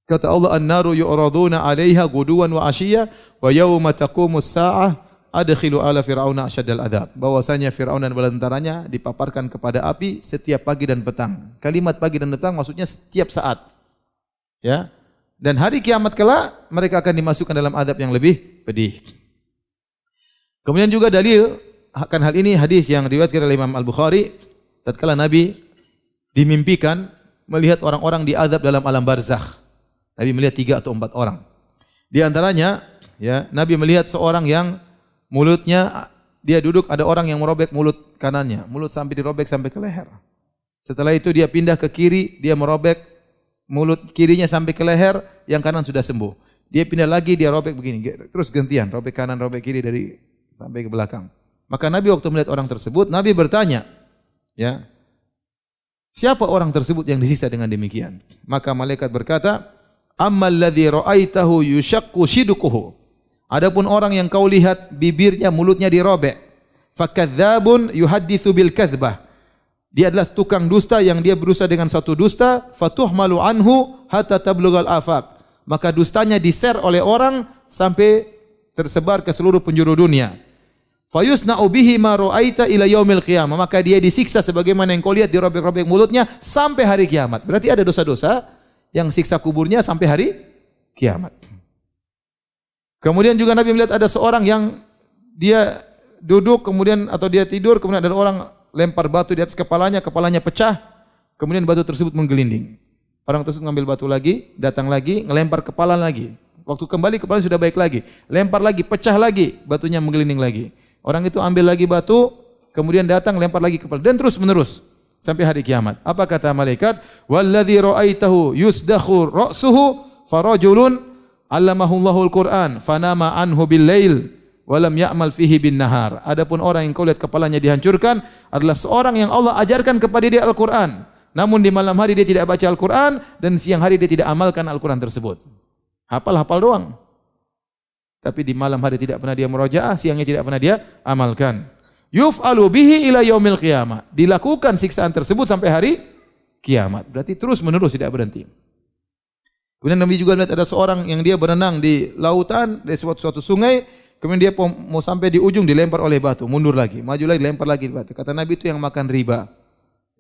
Kata Allah, "An-naru yu'raduna 'alaiha ghuduwan wa 'ashiyya wa yauma taqumus sa'ah adkhilu ala fir'auna asyaddal adzab." Bahwasanya Firaun dan bala tentaranya dipaparkan kepada api setiap pagi dan petang. Kalimat pagi dan petang maksudnya setiap saat. Ya. Dan hari kiamat kelak mereka akan dimasukkan dalam azab yang lebih pedih. Kemudian juga dalil akan hal ini hadis yang diriwayatkan oleh Imam Al-Bukhari tatkala Nabi dimimpikan melihat orang-orang diazab dalam alam barzakh. Nabi melihat 3 atau 4 orang. Di antaranya ya, Nabi melihat seorang yang mulutnya, dia duduk, ada orang yang merobek mulut kanannya. Mulut sampai dirobek sampai ke leher. Setelah itu dia pindah ke kiri, dia merobek mulut kirinya sampai ke leher, yang kanan sudah sembuh. Dia pindah lagi, dia robek begini. Terus gantian, robek kanan, robek kiri dari sampai ke belakang. Maka Nabi waktu melihat orang tersebut, Nabi bertanya, ya, siapa orang tersebut yang disiksa dengan demikian? Maka malaikat berkata, "Ammal ladzi ra'aitahu yushaqqu shidquhu." Adapun orang yang kau lihat bibirnya, mulutnya dirobek, fakadzabun yuhadditsu bil kadzbah. Dia adalah tukang dusta yang dia berusaha dengan satu dusta, fatuhmalu anhu hatta tablughal afaq. Maka dustanya di-share oleh orang sampai tersebar ke seluruh penjuru dunia. Fayusna'u bihi ma ra'aita ila yaumil qiyamah. Maka dia disiksa sebagaimana yang kau lihat dirobek-robek mulutnya sampai hari kiamat. Berarti ada dosa-dosa yang siksa kuburnya sampai hari kiamat. Kemudian juga Nabi melihat ada seorang yang dia duduk kemudian atau dia tidur, kemudian ada orang lempar batu di atas kepalanya, kepalanya pecah, kemudian batu tersebut menggelinding. Orang tersebut mengambil batu lagi, datang lagi, ngelempar kepala lagi. Waktu kembali kepala sudah baik lagi, lempar lagi, pecah lagi, batunya menggelinding lagi. Orang itu ambil lagi batu, kemudian datang lempar lagi kepala dan terus menerus sampai hari kiamat. Apa kata malaikat? Walladzi ra'aitahu yusdakhu ra'suhu farajulun 'allamahullahu al-Qur'an fanama anhu bil-lail wa lam ya'mal fihi bin-nahar. Adapun orang yang kau lihat kepalanya dihancurkan adalah seorang yang Allah ajarkan kepada dia Al-Qur'an. Namun di malam hari dia tidak baca Al-Qur'an dan siang hari dia tidak amalkan Al-Qur'an tersebut. Hafal-hafal doang. Tapi di malam hari tidak pernah dia murojaah, siangnya tidak pernah dia amalkan. Yuf'alu bihi ila yaumil qiyamah. Dilakukan siksaan tersebut sampai hari kiamat. Berarti terus menerus tidak berhenti. Kemudian Nabi juga melihat ada seorang yang dia berenang di lautan, di suatu sungai, kemudian dia mau sampai di ujung dilempar oleh batu, mundur lagi, maju lagi, lempar lagi batu. Kata Nabi itu yang makan riba.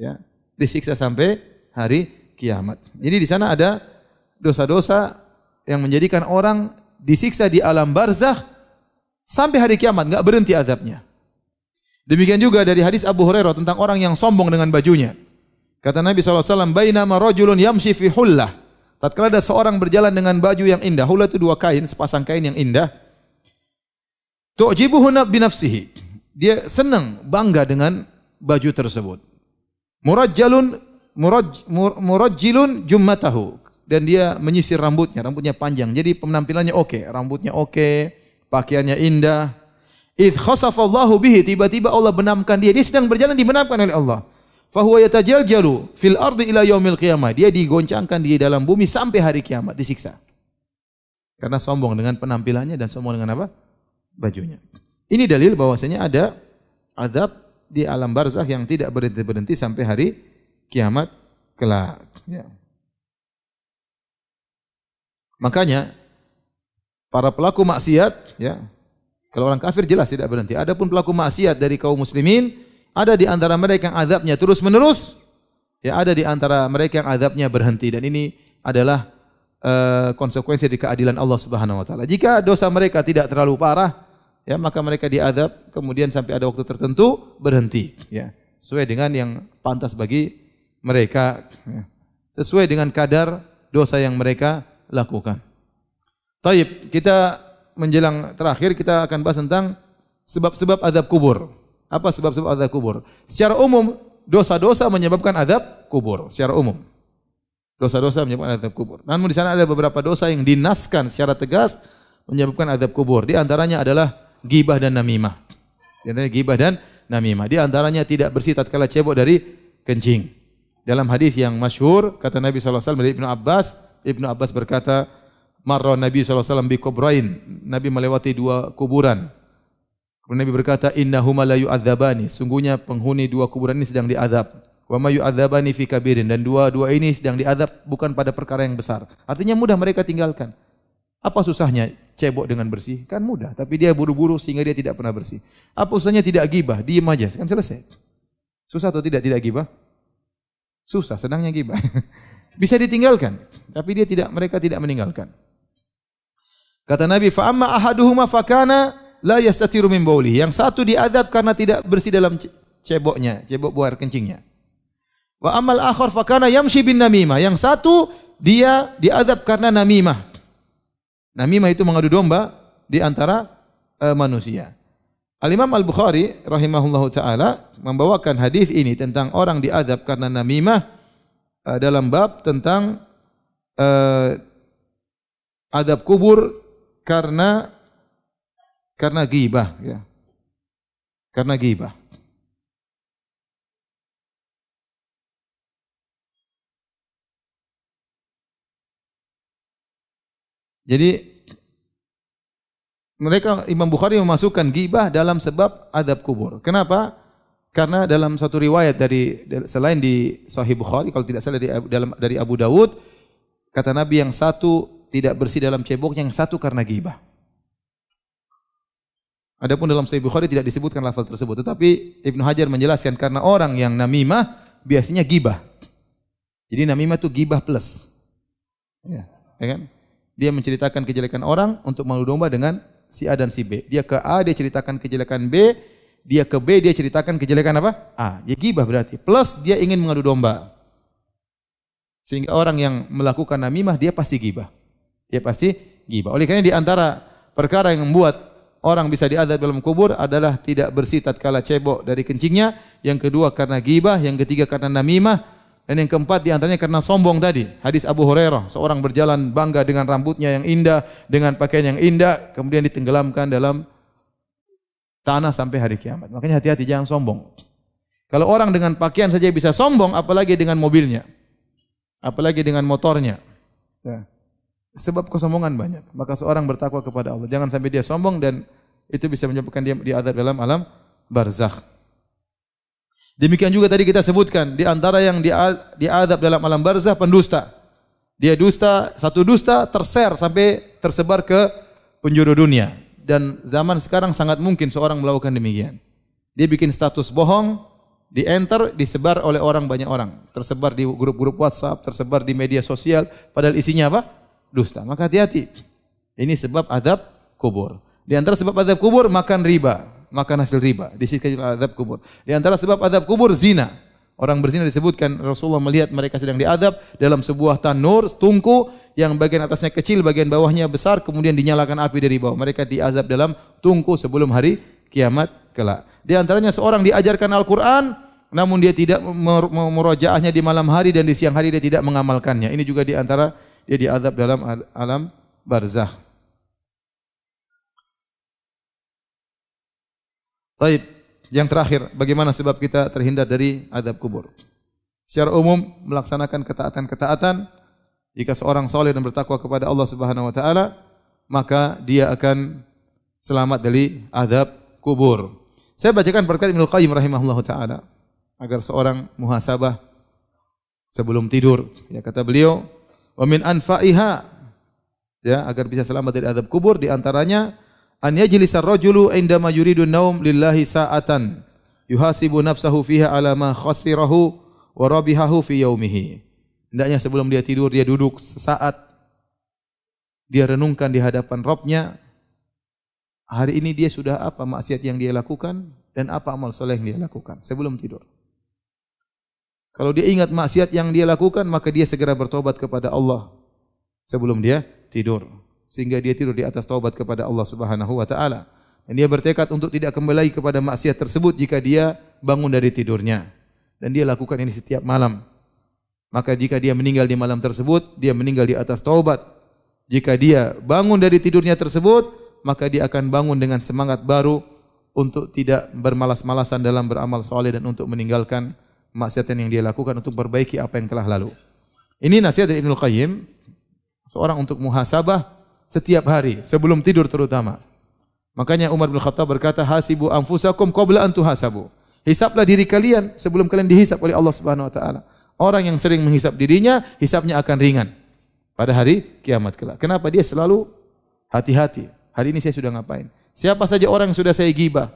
Ya, disiksa sampai hari kiamat. Jadi di sana ada dosa-dosa yang menjadikan orang disiksa di alam barzakh sampai hari kiamat, enggak berhenti azabnya. Demikian juga dari hadis Abu Hurairah tentang orang yang sombong dengan bajunya. Kata Nabi SAW, "Bainama rajulun yamshi fi hullah." Tatkala ada seorang berjalan dengan baju yang indah. Hullah itu 2 kain, sepasang kain yang indah. Tu'jibuhu bi nafsihi. Dia senang, bangga dengan baju tersebut. Murajjilun jummatahu. Dan dia menyisir rambutnya panjang. Jadi penampilannya oke, rambutnya oke, pakaiannya indah. Idz khasafallahu bihi, tiba-tiba Allah benamkan dia. Dia sedang berjalan dibenamkan oleh Allah. Fahuwa yatajaljalu fil ardi ila yaumil qiyamah. Dia digoncangkan di dalam bumi sampai hari kiamat, disiksa. Karena sombong dengan penampilannya dan sombong dengan apa? Bajunya. Ini dalil bahwasanya ada azab di alam barzakh yang tidak berhenti-berhenti sampai hari kiamat kelak. Ya. Makanya para pelaku maksiat, ya, kalau orang kafir jelas tidak berhenti. Adapun pelaku maksiat dari kaum muslimin, ada di antara mereka yang azabnya terus menerus, ya, ada di antara mereka yang azabnya berhenti. Dan ini adalah konsekuensi dari keadilan Allah Subhanahu wa taala. Jika dosa mereka tidak terlalu parah, ya, maka mereka diazab kemudian sampai ada waktu tertentu berhenti, ya. Sesuai dengan yang pantas bagi mereka, ya. Sesuai dengan kadar dosa yang mereka lakukan. Taib, kita menjelang terakhir kita akan bahas tentang sebab-sebab azab kubur. Apa sebab-sebab azab kubur? Secara umum, dosa-dosa menyebabkan azab kubur secara umum. Dosa-dosa menyebabkan azab kubur. Namun di sana ada beberapa dosa yang dinaskan secara tegas menyebabkan azab kubur. Di antaranya adalah ghibah dan namimah. Di antaranya ghibah dan namimah. Di antaranya tidak bersih tatkala cebok dari kencing. Dalam hadis yang masyhur kata Nabi sallallahu alaihi wasallam dari Ibnu Abbas berkata, marra Nabi sallallahu alaihi wasallam bi qubrain. Nabi melewati dua kuburan. Kemudian Nabi berkata, innahuma la yu'adzabani. Sungguhnya penghuni dua kuburan ini sedang diazab. Wa ma yu'adzabani fi kabirin, dan dua-dua ini sedang diazab bukan pada perkara yang besar. Artinya mudah mereka tinggalkan. Apa susahnya cebok dengan bersih? Kan mudah, tapi dia buru-buru sehingga dia tidak pernah bersih. Apa susahnya tidak gibah? Diam aja, kan selesai. Susah atau tidak gibah? Susah, senangnya gibah. Bisa ditinggalkan, tapi mereka tidak meninggalkan. Kata Nabi, fa amma ahaduhuma fakana la yastatiru min bauli. Yang satu diazab karena tidak bersih dalam ceboknya, cebok buang air kencingnya. Wa amal akhar fakana yamshi bin namimah. Yang satu dia diazab karena namimah. Namimah itu mengadu domba di antara manusia. Al-Imam Al-Bukhari rahimahullahu taala membawakan hadis ini tentang orang diazab karena namimah dalam bab tentang azab kubur karena ghibah, ya. Karena ghibah. Jadi mereka Imam Bukhari memasukkan ghibah dalam sebab azab kubur. Kenapa? Karena dalam satu riwayat selain di Sahih Bukhari, kalau tidak salah dari Abu Dawud, kata Nabi yang satu tidak bersih dalam ceboknya, yang satu karena ghibah. Adapun dalam Sahih Bukhari tidak disebutkan lafaz tersebut, tetapi Ibnu Hajar menjelaskan karena orang yang namimah biasanya ghibah. Jadi namimah itu ghibah plus. Ya kan? Dia menceritakan kejelekan orang untuk mengadu domba dengan si A dan si B. Dia ke A, dia ceritakan kejelekan B. Dia ke B, dia ceritakan kejelekan apa? A. Dia ghibah berarti. Plus dia ingin mengadu domba. Sehingga orang yang melakukan namimah, dia pasti ghibah. Dia pasti ghibah. Oleh karena di antara perkara yang membuat orang bisa diazab dalam kubur adalah tidak bersih tatkala cebok dari kencingnya. Yang kedua karena ghibah. Yang ketiga karena namimah. Dan yang keempat diantaranya karena sombong tadi. Hadis Abu Hurairah, seorang berjalan bangga dengan rambutnya yang indah, dengan pakaian yang indah, kemudian ditenggelamkan dalam tanah sampai hari kiamat. Makanya hati-hati, jangan sombong. Kalau orang dengan pakaian saja bisa sombong, apalagi dengan mobilnya, apalagi dengan motornya. Ya. Sebab kesombongan banyak. Maka seorang bertakwa kepada Allah. Jangan sampai dia sombong dan itu bisa menyebabkan dia diazab dalam alam barzakh. Demikian juga tadi kita sebutkan di antara yang diazab dalam alam barzakh pendusta. Dia dusta, satu dusta terser sampai tersebar ke penjuru dunia. Dan zaman sekarang sangat mungkin seorang melakukan demikian. Dia bikin status bohong, di-enter, disebar oleh banyak orang. Tersebar di grup-grup WhatsApp, tersebar di media sosial, padahal isinya apa? Dusta. Maka hati-hati. Ini sebab azab kubur. Di antara sebab azab kubur makan riba. Makan hasil riba, disisikan azab kubur. Di antara sebab azab kubur zina. Orang berzina disebutkan Rasulullah melihat mereka sedang diazab dalam sebuah tanur, tungku yang bagian atasnya kecil, bagian bawahnya besar, kemudian dinyalakan api dari bawah. Mereka diazab dalam tungku sebelum hari kiamat kelak. Di antaranya seorang diajarkan Al-Qur'an namun dia tidak memurojaahnya di malam hari dan di siang hari dia tidak mengamalkannya. Ini juga di antara dia diazab dalam alam barzakh. Taib. Yang terakhir, bagaimana sebab kita terhindar dari azab kubur? Secara umum melaksanakan ketaatan-ketaatan, jika seorang saleh dan bertakwa kepada Allah Subhanahu wa taala, maka dia akan selamat dari azab kubur. Saya bacakan perkataan Ibnu Qayyim rahimahullahu taala agar seorang muhasabah sebelum tidur. Ya, kata beliau, "Wa min anfa'iha", ya, agar bisa selamat dari azab kubur, di antaranya an yajlisa ar-rajulu indama yuridu an-naum lillahi sa'atan yuhasibu nafsahu fiha ala ma khasirahu wa rabihahu fi yaumihi. Hendaknya sebelum dia tidur dia duduk sesaat, dia renungkan di hadapan Rabb-nya, hari ini dia sudah apa maksiat yang dia lakukan dan apa amal soleh yang dia lakukan sebelum tidur. Kalau dia ingat maksiat yang dia lakukan, maka dia segera bertobat kepada Allah sebelum dia tidur, sehingga dia tidur di atas taubat kepada Allah Subhanahu wa taala. Dan dia bertekad untuk tidak kembali kepada maksiat tersebut jika dia bangun dari tidurnya. Dan dia lakukan ini setiap malam. Maka jika dia meninggal di malam tersebut, dia meninggal di atas taubat. Jika dia bangun dari tidurnya tersebut, maka dia akan bangun dengan semangat baru untuk tidak bermalas-malasan dalam beramal saleh dan untuk meninggalkan maksiat yang dia lakukan, untuk perbaiki apa yang telah lalu. Ini nasihat dari Ibnu Qayyim, seorang untuk muhasabah setiap hari sebelum tidur terutama. Makanya Umar bin Khattab berkata, "Hasibu anfusakum qabla an tuhasabu." Hisablah diri kalian sebelum kalian dihisab oleh Allah Subhanahu wa taala. Orang yang sering menghisab dirinya, hisabnya akan ringan pada hari kiamat kelak. Kenapa? Dia selalu hati-hati. Hari ini saya sudah ngapain? Siapa saja orang yang sudah saya gibah?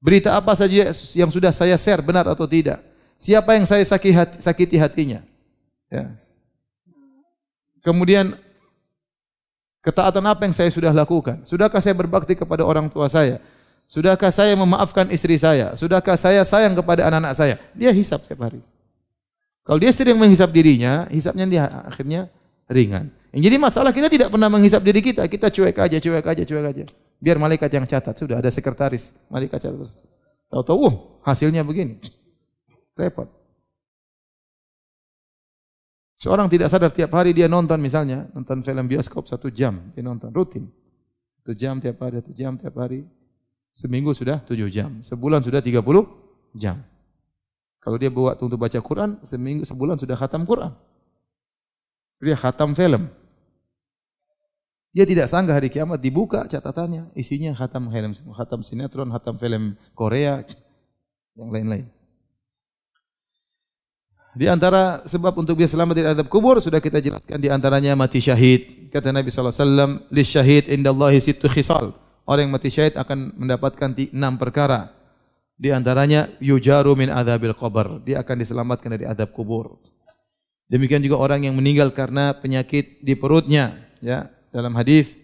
Berita apa saja yang sudah saya share, benar atau tidak? Siapa yang saya sakiti hatinya? Ya. Kemudian ketaatan apa yang saya sudah lakukan? Sudahkah saya berbakti kepada orang tua saya? Sudahkah saya memaafkan istri saya? Sudahkah saya sayang kepada anak-anak saya? Dia hisab setiap hari. Kalau dia sering menghisab dirinya, hisabnya dia akhirnya ringan. Yang jadi masalah kita tidak pernah menghisab diri kita. Kita cuek aja, cuek aja, cuek aja. Biar malaikat yang catat. Sudah ada sekretaris, malaikat catat. Tahu-tahu, hasilnya begini. Repot. Seorang tidak sadar tiap hari dia nonton, misalnya nonton film bioskop 1 jam, dia nonton rutin 1 jam tiap hari, 1 jam tiap hari, seminggu sudah 7 jam, sebulan sudah 30 jam. Kalau dia buat untuk baca Quran, sebulan sudah khatam Quran. Dia khatam film. Dia tidak sangka hari kiamat dibuka catatannya, isinya khatam film, khatam sinetron, khatam film Korea, yang lain-lain. Di antara sebab untuk bisa selamat dari azab kubur sudah kita jelaskan, di antaranya mati syahid. Kata Nabi sallallahu alaihi wasallam, "Lisyahid indallahi sittu khisal." Orang yang mati syahid akan mendapatkan 6 perkara. Di antaranya yujaru min adzabil qabr. Dia akan diselamatkan dari azab kubur. Demikian juga orang yang meninggal karena penyakit di perutnya, ya. Dalam hadis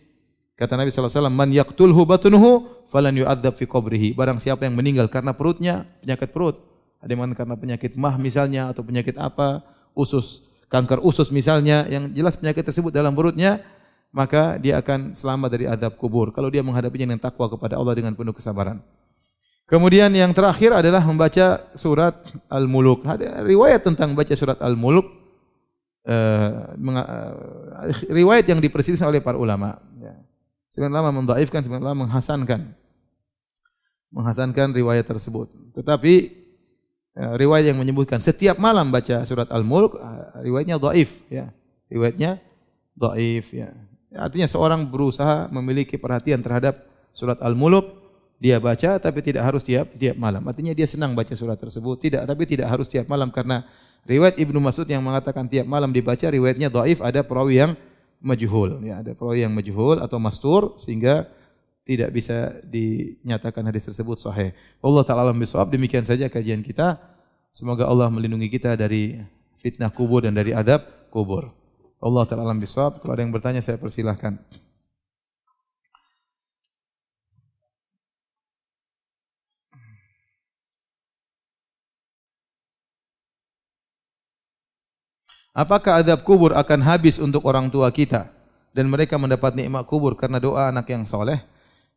kata Nabi sallallahu alaihi wasallam, "Man yaqtulhu batnuhu falan yu'adzab fi qabrihi." Barang siapa yang meninggal karena perutnya, penyakit perut, ada yang karena penyakit mah misalnya, atau penyakit apa, usus, kanker usus misalnya, yang jelas penyakit tersebut dalam perutnya, maka dia akan selamat dari azab kubur kalau dia menghadapinya dengan takwa kepada Allah dengan penuh kesabaran. Kemudian yang terakhir adalah membaca surat Al-Muluk. Ada riwayat tentang baca surat Al-Muluk, riwayat yang diperselisihkan oleh para ulama. Sebagian ulama mendhaifkan, sebagian ulama menghasankan riwayat tersebut. Tetapi riwayat yang menyebutkan setiap malam baca surat Al-Mulk, riwayatnya dhaif, ya. Riwayatnya dhaif, ya. Artinya seorang berusaha memiliki perhatian terhadap surat Al-Mulk, dia baca tapi tidak harus tiap malam. Artinya dia senang baca surat tersebut, tapi tidak harus tiap malam, karena riwayat Ibnu Mas'ud yang mengatakan tiap malam dibaca, riwayatnya dhaif, ada perawi yang majhul, ya, ada perawi yang majhul atau mastur, sehingga tidak bisa dinyatakan hadis tersebut sahih. Allah Ta'ala alam bisawab. Demikian saja kajian kita. Semoga Allah melindungi kita dari fitnah kubur dan dari adab kubur. Allah Ta'ala alam bisawab. Kalau ada yang bertanya saya persilahkan. Apakah adab kubur akan habis untuk orang tua kita dan mereka mendapat nikmat kubur karena doa anak yang soleh?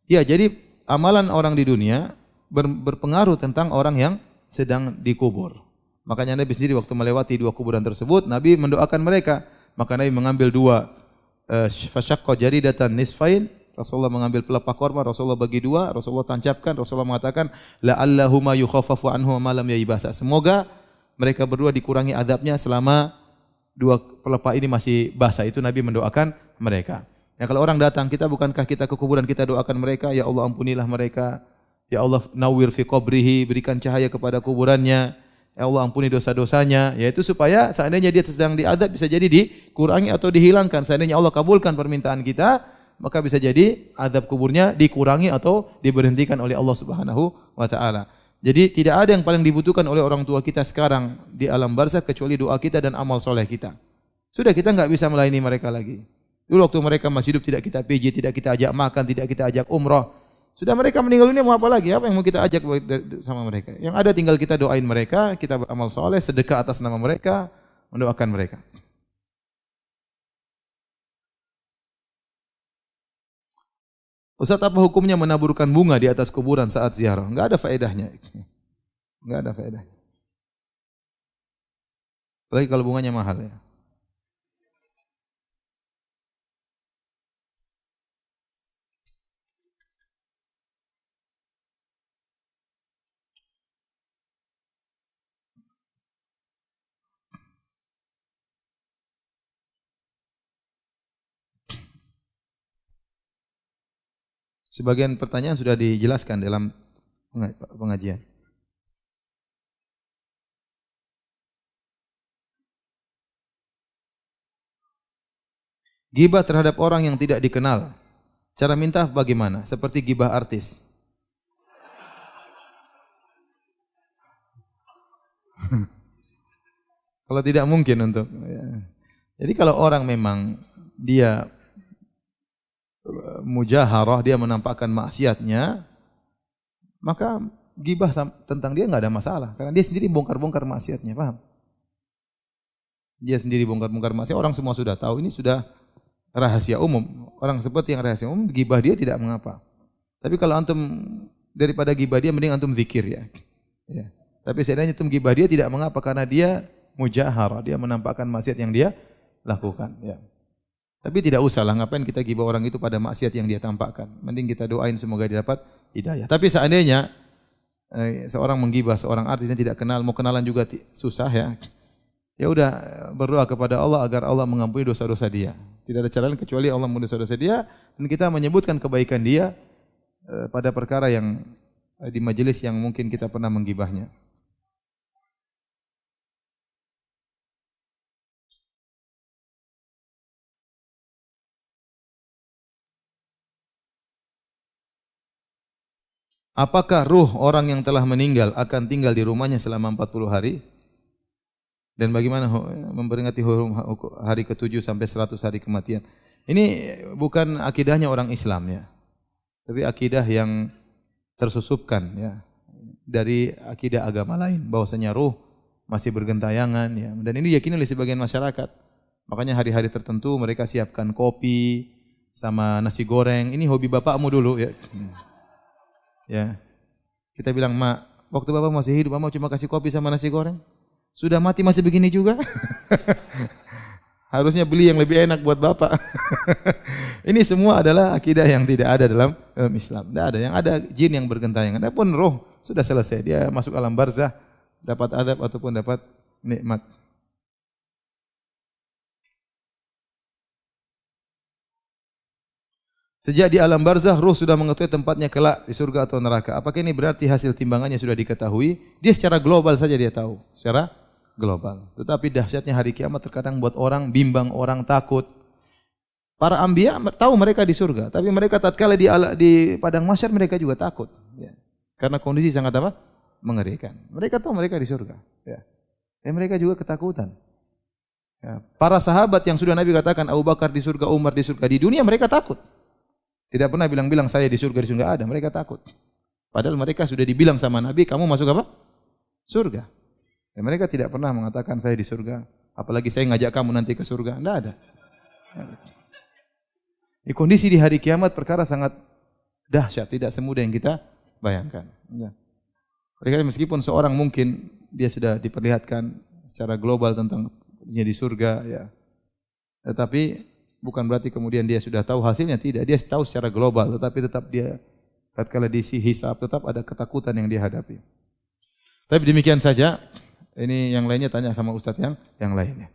Ya, jadi amalan orang di dunia berpengaruh tentang orang yang sedang dikubur. Makanya Nabi sendiri waktu melewati 2 kuburan tersebut, Nabi mendoakan mereka. Maka Nabi mengambil 2 fasyaqqa jaridatan nisfain Rasulullah mengambil pelepah korma, Rasulullah bagi dua, Rasulullah tancapkan, Rasulullah mengatakan la'allahuma yukhaffafu anhu ma lam yaibasa. Semoga mereka berdua dikurangi adabnya selama dua pelepah ini masih basah. Itu Nabi mendoakan mereka. Ya kalau orang datang, bukankah kita ke kuburan kita doakan mereka, ya Allah ampunilah mereka. Ya Allah nawwir fi qabrihi, berikan cahaya kepada kuburannya. Ya Allah ampuni dosa-dosanya. Yaitu supaya seandainya dia sedang diadab bisa jadi dikurangi atau dihilangkan. Seandainya Allah kabulkan permintaan kita, maka bisa jadi adab kuburnya dikurangi atau diberhentikan oleh Allah Subhanahu wa taala. Jadi tidak ada yang paling dibutuhkan oleh orang tua kita sekarang di alam barzakh kecuali doa kita dan amal soleh kita. Sudah kita enggak bisa melayani mereka lagi. Dulu waktu mereka masih hidup tidak kita pijit, tidak kita ajak makan, tidak kita ajak umrah. Sudah mereka meninggal dunia mau apa lagi? Apa yang mau kita ajak sama mereka? Yang ada tinggal kita doain mereka, kita beramal soleh, sedekah atas nama mereka, mendoakan mereka. Ustaz, apa hukumnya menaburkan bunga di atas kuburan saat ziarah? Enggak ada faedahnya. Enggak ada faedahnya. Apalagi kalau bunganya mahal ya. Sebagian pertanyaan sudah dijelaskan dalam pengajian. Gibah terhadap orang yang tidak dikenal. Cara minta bagaimana? Seperti gibah artis. Kalau tidak mungkin untuk. Ya. Jadi kalau orang memang dia mujaharah, dia menampakkan maksiatnya, maka gibah tentang dia enggak ada masalah karena dia sendiri bongkar-bongkar maksiatnya, paham? Dia sendiri bongkar-bongkar maksiat, orang semua sudah tahu, ini sudah rahasia umum. Orang seperti yang rahasia umum, gibah dia tidak mengapa. Tapi kalau antum daripada gibah dia mending antum zikir ya. Ya. Tapi seandainya antum gibah dia tidak mengapa karena dia mujaharah, dia menampakkan maksiat yang dia lakukan, ya. Tapi tidak usahlah, ngapain kita gibah orang itu pada maksiat yang dia tampakkan. Mending kita doain semoga dia dapat hidayah. Tapi seandainya seorang menggibah seorang artis yang tidak kenal, mau kenalan juga susah ya. Ya udah berdoa kepada Allah agar Allah mengampuni dosa-dosa dia. Tidak ada cara lain kecuali Allah mengampuni dosa-dosa dia dan kita menyebutkan kebaikan dia pada perkara yang di majelis yang mungkin kita pernah menggibahnya. Apakah ruh orang yang telah meninggal akan tinggal di rumahnya selama 40 hari? Dan bagaimana memperingati hari ke-7 sampai 100 hari kematian? Ini bukan akidahnya orang Islam ya. Tapi akidah yang tersusupkan ya dari akidah agama lain bahwasanya ruh masih bergentayangan ya. Dan ini diyakini oleh sebagian masyarakat. Makanya hari-hari tertentu mereka siapkan kopi sama nasi goreng. Ini hobi bapakmu dulu ya. Ya, kita bilang, Mak, waktu bapak masih hidup, Mama cuma kasih kopi sama nasi goreng. Sudah mati masih begini juga. Harusnya beli yang lebih enak buat bapak. Ini semua adalah akidah yang tidak ada dalam Islam. Tidak ada. Yang ada jin yang bergentayangan. Adapun roh sudah selesai. Dia masuk alam barzah, dapat adab ataupun dapat nikmat. Sejak di alam barzah, ruh sudah mengetahui tempatnya kelak di surga atau neraka. Apakah ini berarti hasil timbangannya sudah diketahui? Dia secara global saja dia tahu. Secara global. Tetapi dahsyatnya hari kiamat terkadang buat orang bimbang, orang takut. Para anbiya tahu mereka di surga. Tapi mereka tatkala di padang mahsyar mereka juga takut. Ya. Karena kondisi sangat apa? Mengerikan. Mereka tahu mereka di surga. Ya. Dan mereka juga ketakutan. Ya. Para sahabat yang sudah Nabi katakan, Abu Bakar di surga, Umar di surga. Di dunia mereka takut. Tidak pernah bilang-bilang saya di surga ada. Mereka takut. Padahal mereka sudah dibilang sama Nabi, kamu masuk apa? Surga. Dan mereka tidak pernah mengatakan saya di surga. Apalagi saya ngajak kamu nanti ke surga. Tidak ada. Di kondisi di hari kiamat perkara sangat dahsyat. Tidak semudah yang kita bayangkan. Ya. Meskipun seorang mungkin dia sudah diperlihatkan secara global tentang di surga. Ya. Tetapi bukan berarti kemudian dia sudah tahu hasilnya, tidak. Dia tahu secara global, tetapi tetap dia tatkala diisi hisab tetap ada ketakutan yang dia hadapi. Tapi demikian saja. Ini yang lainnya tanya sama ustaz yang lainnya.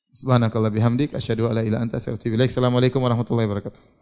Subhanakallah bihamdik asyhadu alla ilaha illa anta astaghfiruka wa atubu ilaik. Assalamualaikum warahmatullahi wabarakatuh.